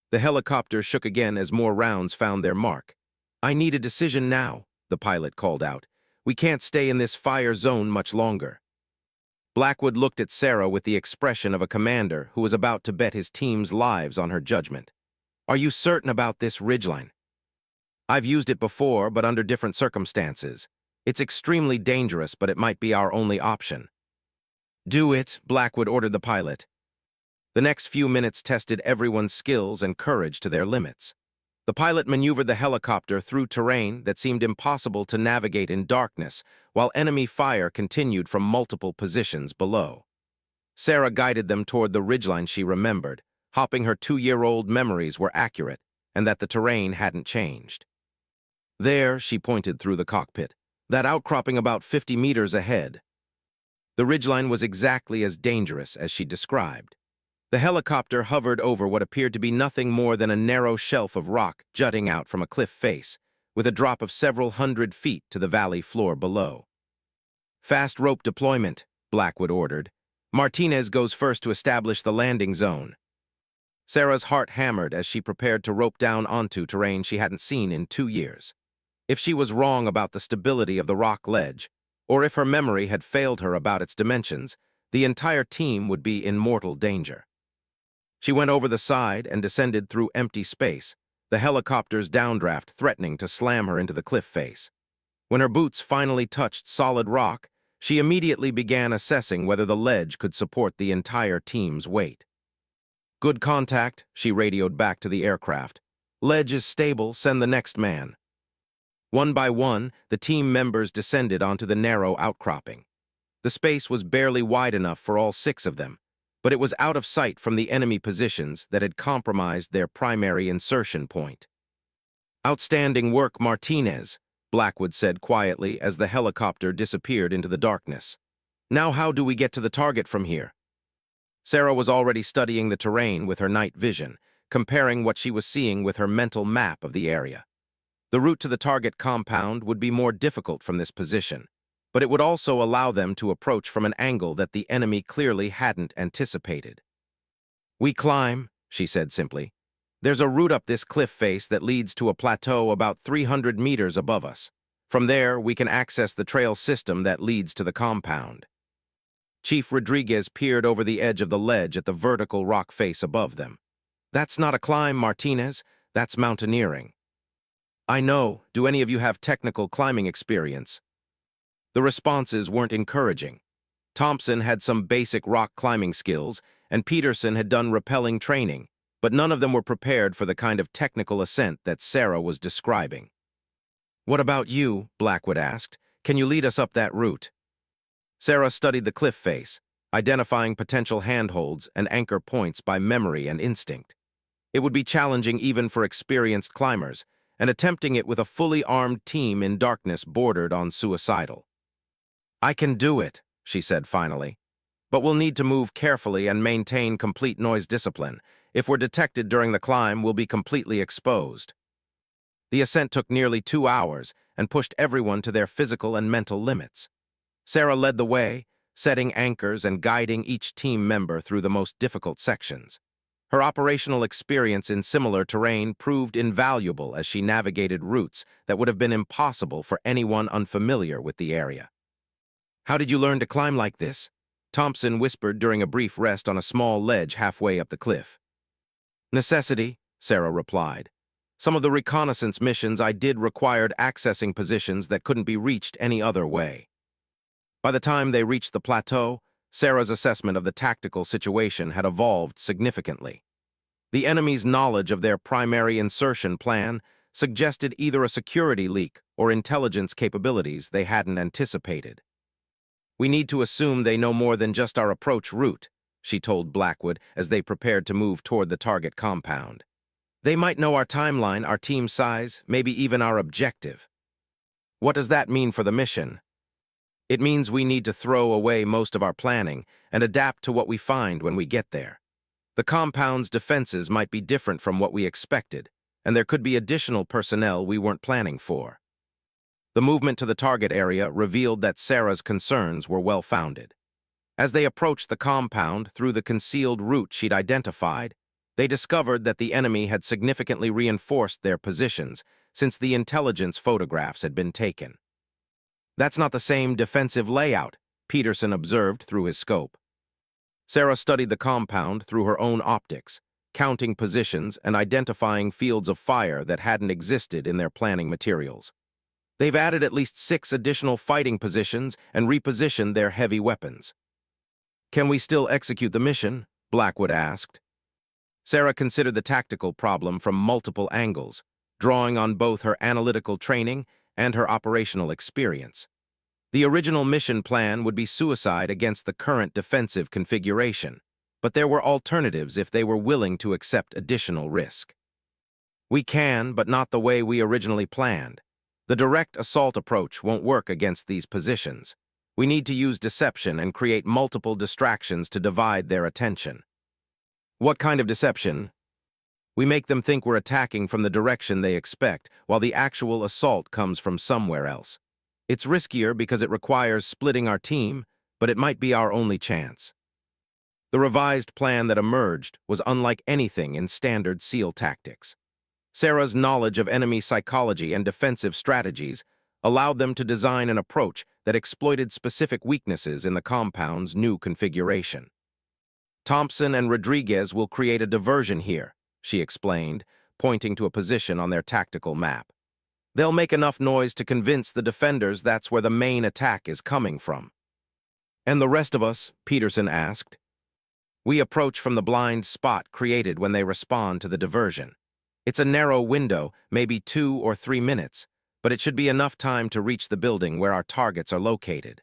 The helicopter shook again as more rounds found their mark. "I need a decision now," the pilot called out. "We can't stay in this fire zone much longer." Blackwood looked at Sarah with the expression of a commander who was about to bet his team's lives on her judgment. "Are you certain about this ridgeline?" "I've used it before, but under different circumstances. It's extremely dangerous, but it might be our only option." "Do it," Blackwood ordered the pilot. The next few minutes tested everyone's skills and courage to their limits. The pilot maneuvered the helicopter through terrain that seemed impossible to navigate in darkness, while enemy fire continued from multiple positions below. Sarah guided them toward the ridgeline she remembered, hoping her 2-year-old memories were accurate and that the terrain hadn't changed. "There," she pointed through the cockpit, "that outcropping about 50 meters ahead." The ridgeline was exactly as dangerous as she described. The helicopter hovered over what appeared to be nothing more than a narrow shelf of rock jutting out from a cliff face, with a drop of several hundred feet to the valley floor below. "Fast rope deployment," Blackwood ordered. "Martinez goes first to establish the landing zone." Sarah's heart hammered as she prepared to rope down onto terrain she hadn't seen in 2 years. If she was wrong about the stability of the rock ledge, or if her memory had failed her about its dimensions, the entire team would be in mortal danger. She went over the side and descended through empty space, the helicopter's downdraft threatening to slam her into the cliff face. When her boots finally touched solid rock, she immediately began assessing whether the ledge could support the entire team's weight. "Good contact," she radioed back to the aircraft. "Ledge is stable, send the next man." One by one, the team members descended onto the narrow outcropping. The space was barely wide enough for all 6 of them, but it was out of sight from the enemy positions that had compromised their primary insertion point. "Outstanding work, Martinez," Blackwood said quietly as the helicopter disappeared into the darkness. "Now how do we get to the target from here?" Sarah was already studying the terrain with her night vision, comparing what she was seeing with her mental map of the area. The route to the target compound would be more difficult from this position, but it would also allow them to approach from an angle that the enemy clearly hadn't anticipated. "We climb," she said simply. "There's a route up this cliff face that leads to a plateau about 300 meters above us. From there, we can access the trail system that leads to the compound." Chief Rodriguez peered over the edge of the ledge at the vertical rock face above them. "That's not a climb, Martinez. That's mountaineering." "I know. Do any of you have technical climbing experience?" The responses weren't encouraging. Thompson had some basic rock climbing skills, and Peterson had done rappelling training, but none of them were prepared for the kind of technical ascent that Sarah was describing. "What about you?" Blackwood asked. "Can you lead us up that route?" Sarah studied the cliff face, identifying potential handholds and anchor points by memory and instinct. It would be challenging even for experienced climbers, and attempting it with a fully armed team in darkness bordered on suicidal. "I can do it," she said finally. "But we'll need to move carefully and maintain complete noise discipline. If we're detected during the climb, we'll be completely exposed." The ascent took nearly 2 hours and pushed everyone to their physical and mental limits. Sarah led the way, setting anchors and guiding each team member through the most difficult sections. Her operational experience in similar terrain proved invaluable as she navigated routes that would have been impossible for anyone unfamiliar with the area. "How did you learn to climb like this?" Thompson whispered during a brief rest on a small ledge halfway up the cliff. "Necessity," Sarah replied. "Some of the reconnaissance missions I did required accessing positions that couldn't be reached any other way." By the time they reached the plateau, Sarah's assessment of the tactical situation had evolved significantly. The enemy's knowledge of their primary insertion plan suggested either a security leak or intelligence capabilities they hadn't anticipated. "We need to assume they know more than just our approach route," she told Blackwood as they prepared to move toward the target compound. "They might know our timeline, our team size, maybe even our objective." "What does that mean for the mission?" "It means we need to throw away most of our planning and adapt to what we find when we get there. The compound's defenses might be different from what we expected, and there could be additional personnel we weren't planning for." The movement to the target area revealed that Sarah's concerns were well-founded. As they approached the compound through the concealed route she'd identified, they discovered that the enemy had significantly reinforced their positions since the intelligence photographs had been taken. "That's not the same defensive layout," Peterson observed through his scope. Sarah studied the compound through her own optics, counting positions and identifying fields of fire that hadn't existed in their planning materials. "They've added at least 6 additional fighting positions and repositioned their heavy weapons." "Can we still execute the mission?" Blackwood asked. Sarah considered the tactical problem from multiple angles, drawing on both her analytical training and her operational experience. The original mission plan would be suicide against the current defensive configuration, but there were alternatives if they were willing to accept additional risk. "We can, but not the way we originally planned. The direct assault approach won't work against these positions. We need to use deception and create multiple distractions to divide their attention." "What kind of deception?" "We make them think we're attacking from the direction they expect, while the actual assault comes from somewhere else. It's riskier because it requires splitting our team, but it might be our only chance." The revised plan that emerged was unlike anything in standard SEAL tactics. Sarah's knowledge of enemy psychology and defensive strategies allowed them to design an approach that exploited specific weaknesses in the compound's new configuration. Thompson and Rodriguez will create a diversion here, she explained, pointing to a position on their tactical map. They'll make enough noise to convince the defenders that's where the main attack is coming from. And the rest of us? Peterson asked. We approach from the blind spot created when they respond to the diversion. It's a narrow window, maybe 2 or 3 minutes, but it should be enough time to reach the building where our targets are located.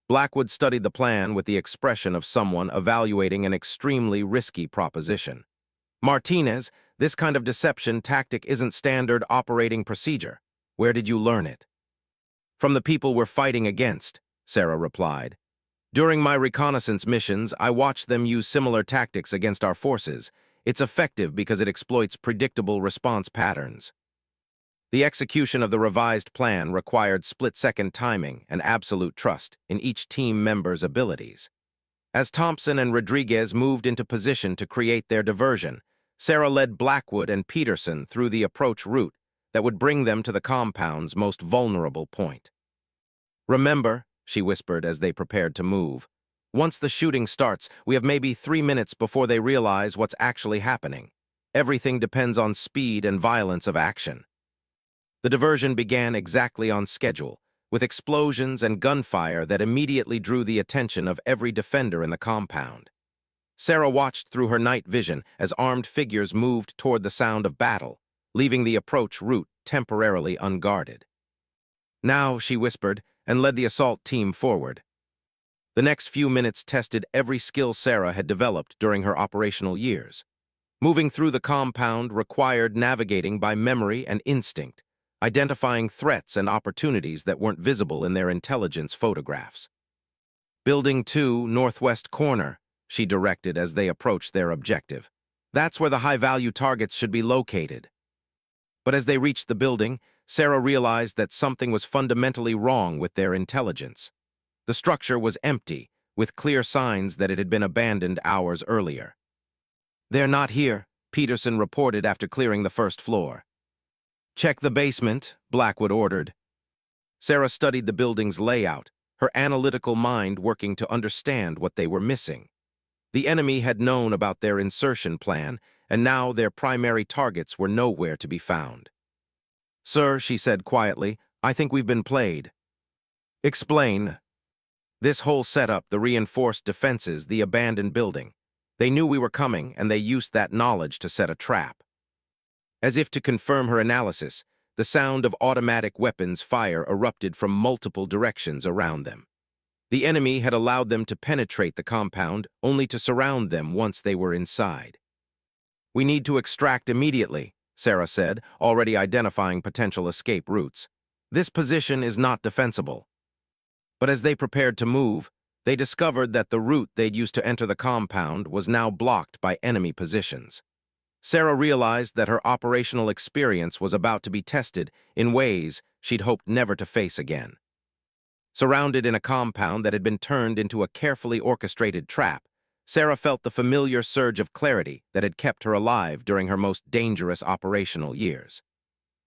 Blackwood studied the plan with the expression of someone evaluating an extremely risky proposition. Martinez, this kind of deception tactic isn't standard operating procedure. Where did you learn it? From the people we're fighting against, Sarah replied. During my reconnaissance missions, I watched them use similar tactics against our forces. It's effective because it exploits predictable response patterns. The execution of the revised plan required split-second timing and absolute trust in each team member's abilities. As Thompson and Rodriguez moved into position to create their diversion, Sarah led Blackwood and Peterson through the approach route that would bring them to the compound's most vulnerable point. Remember, she whispered as they prepared to move, once the shooting starts, we have maybe 3 minutes before they realize what's actually happening. Everything depends on speed and violence of action. The diversion began exactly on schedule, with explosions and gunfire that immediately drew the attention of every defender in the compound. Sarah watched through her night vision as armed figures moved toward the sound of battle, leaving the approach route temporarily unguarded. Now, she whispered, and led the assault team forward. The next few minutes tested every skill Sarah had developed during her operational years. Moving through the compound required navigating by memory and instinct, identifying threats and opportunities that weren't visible in their intelligence photographs. Building 2, northwest corner, she directed as they approached their objective. That's where the high-value targets should be located. But as they reached the building, Sarah realized that something was fundamentally wrong with their intelligence. The structure was empty, with clear signs that it had been abandoned hours earlier. They're not here, Peterson reported after clearing the first floor. Check the basement, Blackwood ordered. Sarah studied the building's layout, her analytical mind working to understand what they were missing. The enemy had known about their insertion plan, and now their primary targets were nowhere to be found. Sir, she said quietly, I think we've been played. Explain. This whole setup, the reinforced defenses, the abandoned building. They knew we were coming, and they used that knowledge to set a trap. As if to confirm her analysis, the sound of automatic weapons fire erupted from multiple directions around them. The enemy had allowed them to penetrate the compound, only to surround them once they were inside. We need to extract immediately, Sarah said, already identifying potential escape routes. This position is not defensible. But as they prepared to move, they discovered that the route they'd used to enter the compound was now blocked by enemy positions. Sarah realized that her operational experience was about to be tested in ways she'd hoped never to face again. Surrounded in a compound that had been turned into a carefully orchestrated trap, Sarah felt the familiar surge of clarity that had kept her alive during her most dangerous operational years.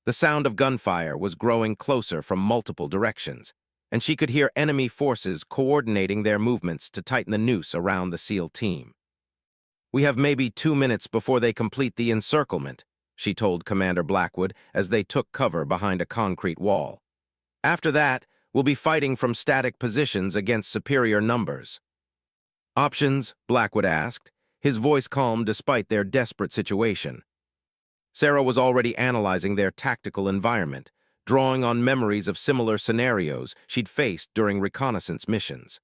The sound of gunfire was growing closer from multiple directions, and she could hear enemy forces coordinating their movements to tighten the noose around the SEAL team. We have maybe 2 minutes before they complete the encirclement, she told Commander Blackwood as they took cover behind a concrete wall. After that, we'll be fighting from static positions against superior numbers. Options? Blackwood asked, his voice calm despite their desperate situation. Sarah was already analyzing their tactical environment, drawing on memories of similar scenarios she'd faced during reconnaissance missions.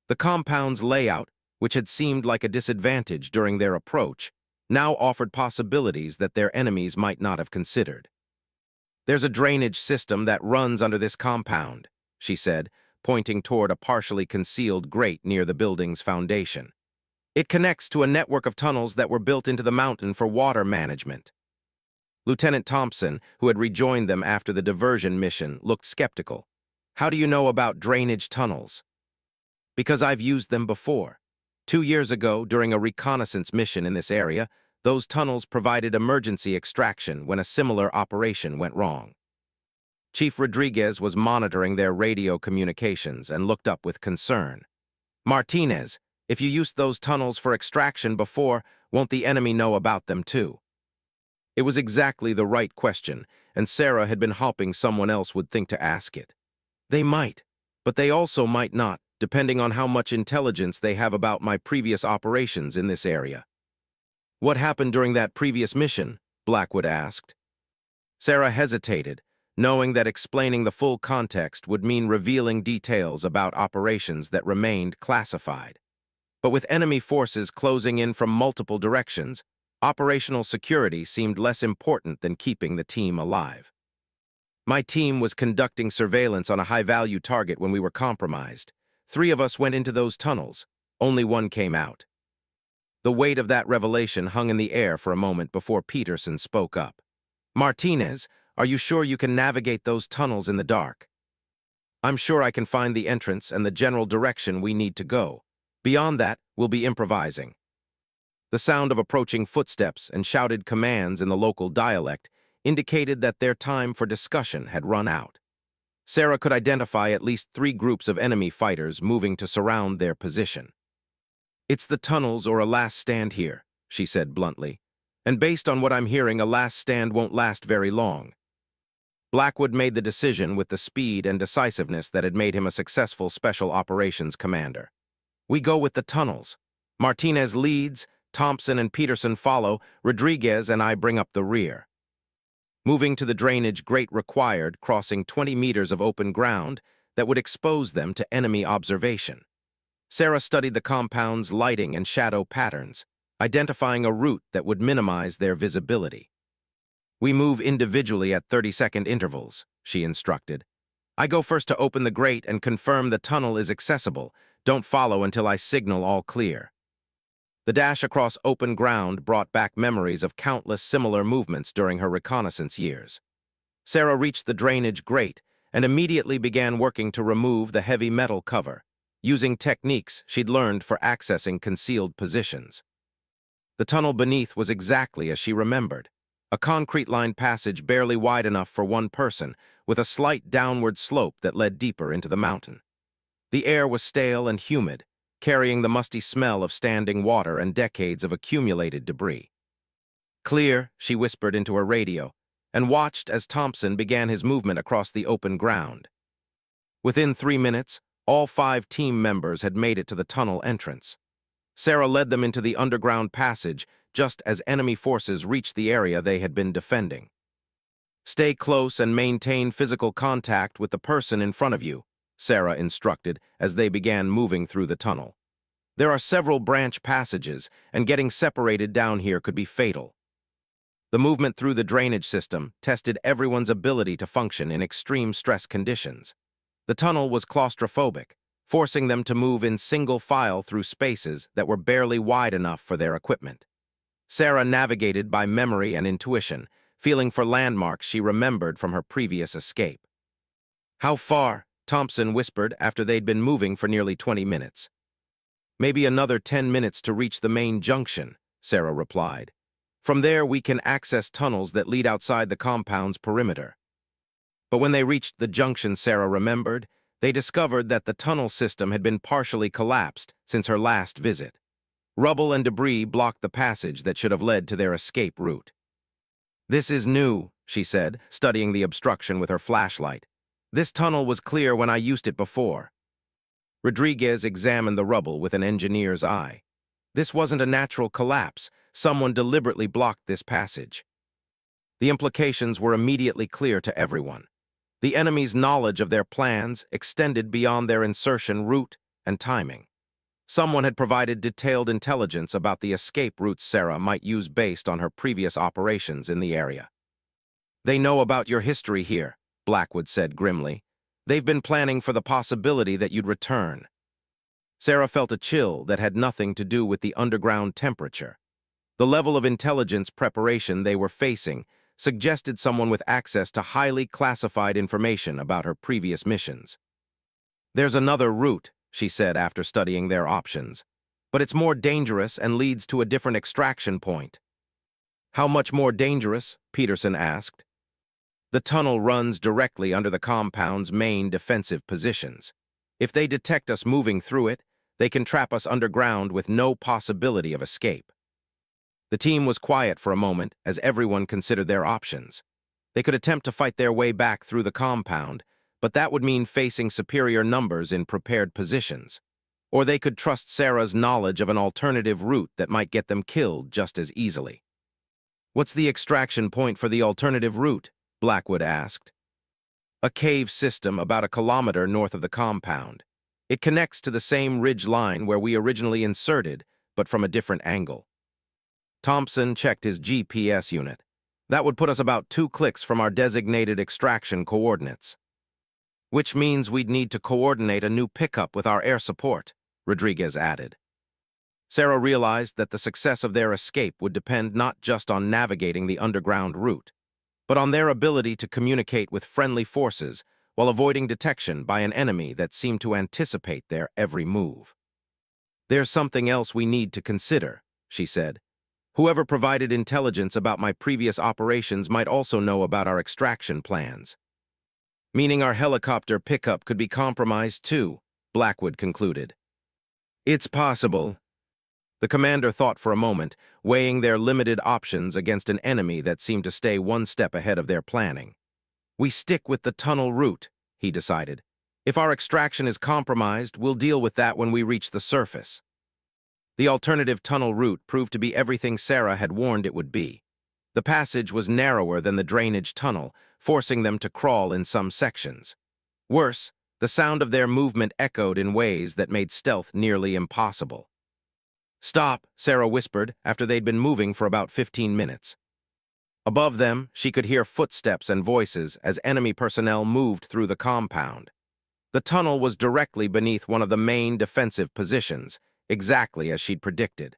The compound's layout, which had seemed like a disadvantage during their approach, now offered possibilities that their enemies might not have considered. There's a drainage system that runs under this compound, she said, pointing toward a partially concealed grate near the building's foundation. It connects to a network of tunnels that were built into the mountain for water management. Lieutenant Thompson, who had rejoined them after the diversion mission, looked skeptical. How do you know about drainage tunnels? Because I've used them before. 2 years ago, during a reconnaissance mission in this area, those tunnels provided emergency extraction when a similar operation went wrong. Chief Rodriguez was monitoring their radio communications and looked up with concern. Martinez, if you used those tunnels for extraction before, won't the enemy know about them too? It was exactly the right question, and Sarah had been hoping someone else would think to ask it. They might, but they also might not, depending on how much intelligence they have about my previous operations in this area. What happened during that previous mission? Blackwood asked. Sarah hesitated, knowing that explaining the full context would mean revealing details about operations that remained classified. But with enemy forces closing in from multiple directions, operational security seemed less important than keeping the team alive. My team was conducting surveillance on a high-value target when we were compromised. 3 of us went into those tunnels. Only 1 came out. The weight of that revelation hung in the air for a moment before Peterson spoke up. Martinez, are you sure you can navigate those tunnels in the dark? I'm sure I can find the entrance and the general direction we need to go. Beyond that, we'll be improvising. The sound of approaching footsteps and shouted commands in the local dialect indicated that their time for discussion had run out. Sarah could identify at least 3 groups of enemy fighters moving to surround their position. It's the tunnels or a last stand here, she said bluntly. And based on what I'm hearing, a last stand won't last very long. Blackwood made the decision with the speed and decisiveness that had made him a successful special operations commander. We go with the tunnels. Martinez leads, Thompson and Peterson follow, Rodriguez and I bring up the rear. Moving to the drainage grate required crossing 20 meters of open ground that would expose them to enemy observation. Sarah studied the compound's lighting and shadow patterns, identifying a route that would minimize their visibility. We move individually at 30-second intervals, she instructed. I go first to open the grate and confirm the tunnel is accessible. Don't follow until I signal all clear. The dash across open ground brought back memories of countless similar movements during her reconnaissance years. Sarah reached the drainage grate and immediately began working to remove the heavy metal cover, using techniques she'd learned for accessing concealed positions. The tunnel beneath was exactly as she remembered, a concrete-lined passage barely wide enough for 1 person, with a slight downward slope that led deeper into the mountain. The air was stale and humid, carrying the musty smell of standing water and decades of accumulated debris. Clear, she whispered into her radio, and watched as Thompson began his movement across the open ground. Within 3 minutes, all 5 team members had made it to the tunnel entrance. Sarah led them into the underground passage just as enemy forces reached the area they had been defending. Stay close and maintain physical contact with the person in front of you, Sarah instructed as they began moving through the tunnel. There are several branch passages, and getting separated down here could be fatal. The movement through the drainage system tested everyone's ability to function in extreme stress conditions. The tunnel was claustrophobic, forcing them to move in single file through spaces that were barely wide enough for their equipment. Sarah navigated by memory and intuition, feeling for landmarks she remembered from her previous escape. How far? Thompson whispered after they'd been moving for nearly 20 minutes. Maybe another 10 minutes to reach the main junction, Sarah replied. From there, we can access tunnels that lead outside the compound's perimeter. But when they reached the junction, Sarah remembered, they discovered that the tunnel system had been partially collapsed since her last visit. Rubble and debris blocked the passage that should have led to their escape route. This is new, she said, studying the obstruction with her flashlight. This tunnel was clear when I used it before. Rodriguez examined the rubble with an engineer's eye. This wasn't a natural collapse. Someone deliberately blocked this passage. The implications were immediately clear to everyone. The enemy's knowledge of their plans extended beyond their insertion route and timing. Someone had provided detailed intelligence about the escape routes Sarah might use based on her previous operations in the area. They know about your history here, Blackwood said grimly. They've been planning for the possibility that you'd return. Sarah felt a chill that had nothing to do with the underground temperature. The level of intelligence preparation they were facing suggested someone with access to highly classified information about her previous missions. There's another route, she said after studying their options. but it's more dangerous and leads to a different extraction point. How much more dangerous? Peterson asked. The tunnel runs directly under the compound's main defensive positions. If they detect us moving through it, they can trap us underground with no possibility of escape. The team was quiet for a moment as everyone considered their options. They could attempt to fight their way back through the compound, but that would mean facing superior numbers in prepared positions. Or they could trust Sarah's knowledge of an alternative route that might get them killed just as easily. "What's the extraction point for the alternative route?" Blackwood asked. "A cave system about a kilometer north of the compound. It connects to the same ridge line where we originally inserted, but from a different angle." Thompson checked his GPS unit. "That would put us about 2 clicks from our designated extraction coordinates." "Which means we'd need to coordinate a new pickup with our air support," Rodriguez added. Sarah realized that the success of their escape would depend not just on navigating the underground route, but on their ability to communicate with friendly forces while avoiding detection by an enemy that seemed to anticipate their every move. "There's something else we need to consider," she said. "Whoever provided intelligence about my previous operations might also know about our extraction plans." "Meaning our helicopter pickup could be compromised too," Blackwood concluded. "It's possible." The commander thought for a moment, weighing their limited options against an enemy that seemed to stay one step ahead of their planning. "We stick with the tunnel route," he decided. "If our extraction is compromised, we'll deal with that when we reach the surface." The alternative tunnel route proved to be everything Sarah had warned it would be. The passage was narrower than the drainage tunnel, forcing them to crawl in some sections. Worse, the sound of their movement echoed in ways that made stealth nearly impossible. "Stop," Sarah whispered after they'd been moving for about 15 minutes. Above them, she could hear footsteps and voices as enemy personnel moved through the compound. The tunnel was directly beneath one of the main defensive positions, exactly as she'd predicted.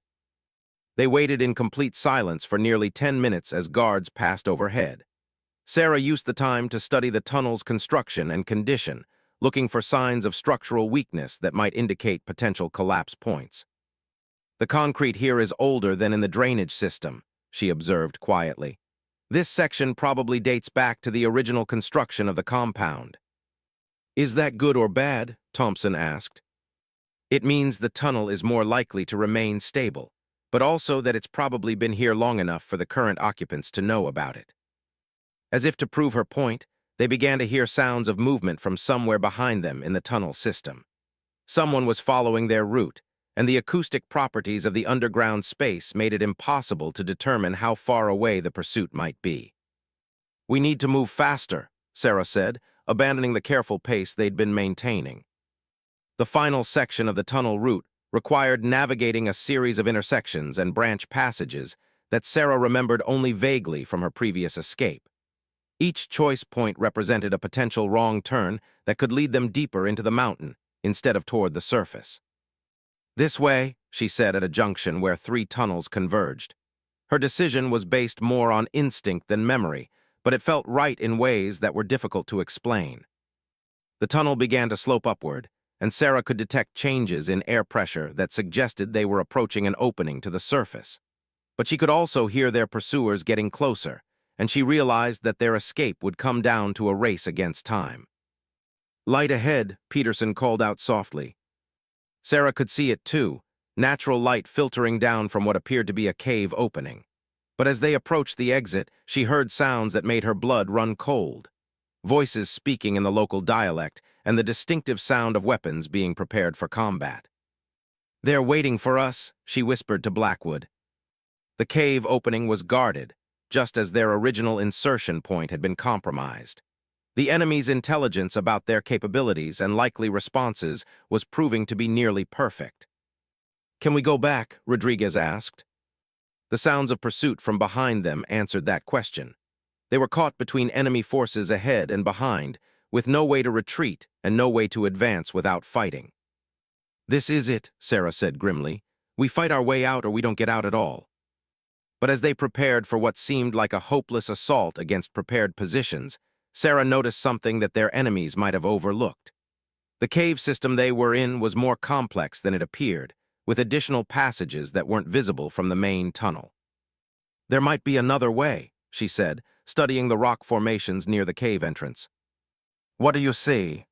They waited in complete silence for nearly 10 minutes as guards passed overhead. Sarah used the time to study the tunnel's construction and condition, looking for signs of structural weakness that might indicate potential collapse points. "The concrete here is older than in the drainage system," she observed quietly. "This section probably dates back to the original construction of the compound." "Is that good or bad?" Thompson asked. "It means the tunnel is more likely to remain stable, but also that it's probably been here long enough for the current occupants to know about it." As if to prove her point, they began to hear sounds of movement from somewhere behind them in the tunnel system. Someone was following their route, and the acoustic properties of the underground space made it impossible to determine how far away the pursuit might be. "We need to move faster," Sarah said, abandoning the careful pace they'd been maintaining. The final section of the tunnel route required navigating a series of intersections and branch passages that Sarah remembered only vaguely from her previous escape. Each choice point represented a potential wrong turn that could lead them deeper into the mountain instead of toward the surface. "This way," she said at a junction where 3 tunnels converged. Her decision was based more on instinct than memory, but it felt right in ways that were difficult to explain. The tunnel began to slope upward, and Sarah could detect changes in air pressure that suggested they were approaching an opening to the surface. But she could also hear their pursuers getting closer, and she realized that their escape would come down to a race against time. "Light ahead," Peterson called out softly. Sarah could see it too, natural light filtering down from what appeared to be a cave opening. But as they approached the exit, she heard sounds that made her blood run cold. Voices speaking in the local dialect, and the distinctive sound of weapons being prepared for combat. "They're waiting for us," she whispered to Blackwood. The cave opening was guarded, just as their original insertion point had been compromised. The enemy's intelligence about their capabilities and likely responses was proving to be nearly perfect. "Can we go back?" Rodriguez asked. The sounds of pursuit from behind them answered that question. They were caught between enemy forces ahead and behind, with no way to retreat and no way to advance without fighting. "This is it," Sarah said grimly. "We fight our way out or we don't get out at all." But as they prepared for what seemed like a hopeless assault against prepared positions, Sarah noticed something that their enemies might have overlooked. The cave system they were in was more complex than it appeared, with additional passages that weren't visible from the main tunnel. "There might be another way," she said, studying the rock formations near the cave entrance. "What do you see?"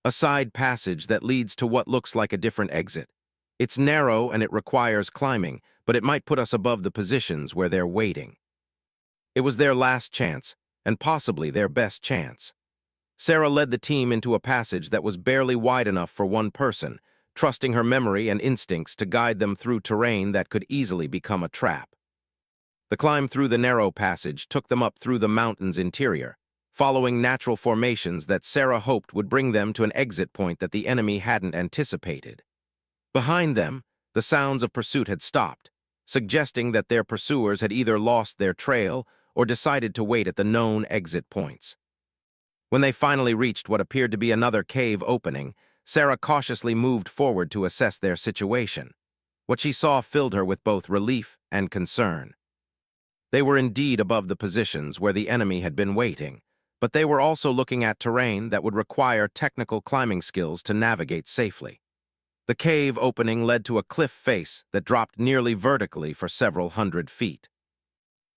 "A side passage that leads to what looks like a different exit. It's narrow and it requires climbing, but it might put us above the positions where they're waiting." It was their last chance, and possibly their best chance. Sarah led the team into a passage that was barely wide enough for one person, trusting her memory and instincts to guide them through terrain that could easily become a trap. The climb through the narrow passage took them up through the mountain's interior, following natural formations that Sarah hoped would bring them to an exit point that the enemy hadn't anticipated. Behind them, the sounds of pursuit had stopped, suggesting that their pursuers had either lost their trail or decided to wait at the known exit points. When they finally reached what appeared to be another cave opening, Sarah cautiously moved forward to assess their situation. What she saw filled her with both relief and concern. They were indeed above the positions where the enemy had been waiting, but they were also looking at terrain that would require technical climbing skills to navigate safely. The cave opening led to a cliff face that dropped nearly vertically for several hundred feet.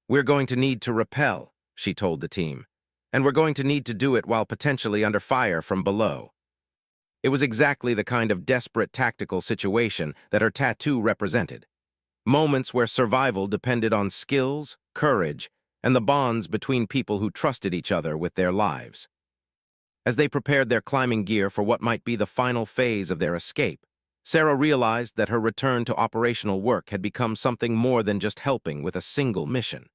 "We're going to need to rappel," she told the team, "and we're going to need to do it while potentially under fire from below." It was exactly the kind of desperate tactical situation that her tattoo represented. Moments where survival depended on skills, courage, and the bonds between people who trusted each other with their lives. As they prepared their climbing gear for what might be the final phase of their escape, Sarah realized that her return to operational work had become something more than just helping with a single mission.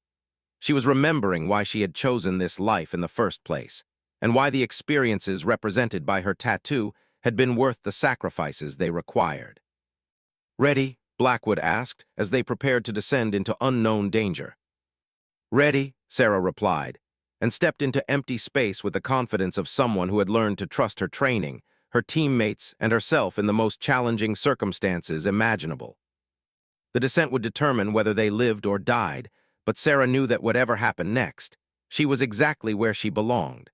She was remembering why she had chosen this life in the first place, and why the experiences represented by her tattoo had been worth the sacrifices they required. "Ready?" Blackwood asked as they prepared to descend into unknown danger. "Ready," Sarah replied, and stepped into empty space with the confidence of someone who had learned to trust her training, her teammates, and herself in the most challenging circumstances imaginable. The descent would determine whether they lived or died, but Sarah knew that whatever happened next, she was exactly where she belonged,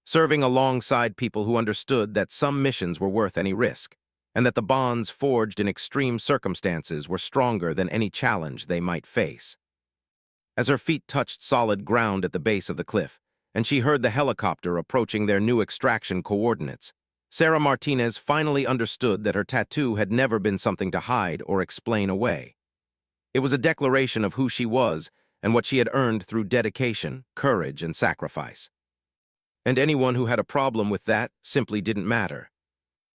serving alongside people who understood that some missions were worth any risk, and that the bonds forged in extreme circumstances were stronger than any challenge they might face. As her feet touched solid ground at the base of the cliff, and she heard the helicopter approaching their new extraction coordinates, Sarah Martinez finally understood that her tattoo had never been something to hide or explain away. It was a declaration of who she was and what she had earned through dedication, courage, and sacrifice. And anyone who had a problem with that simply didn't matter.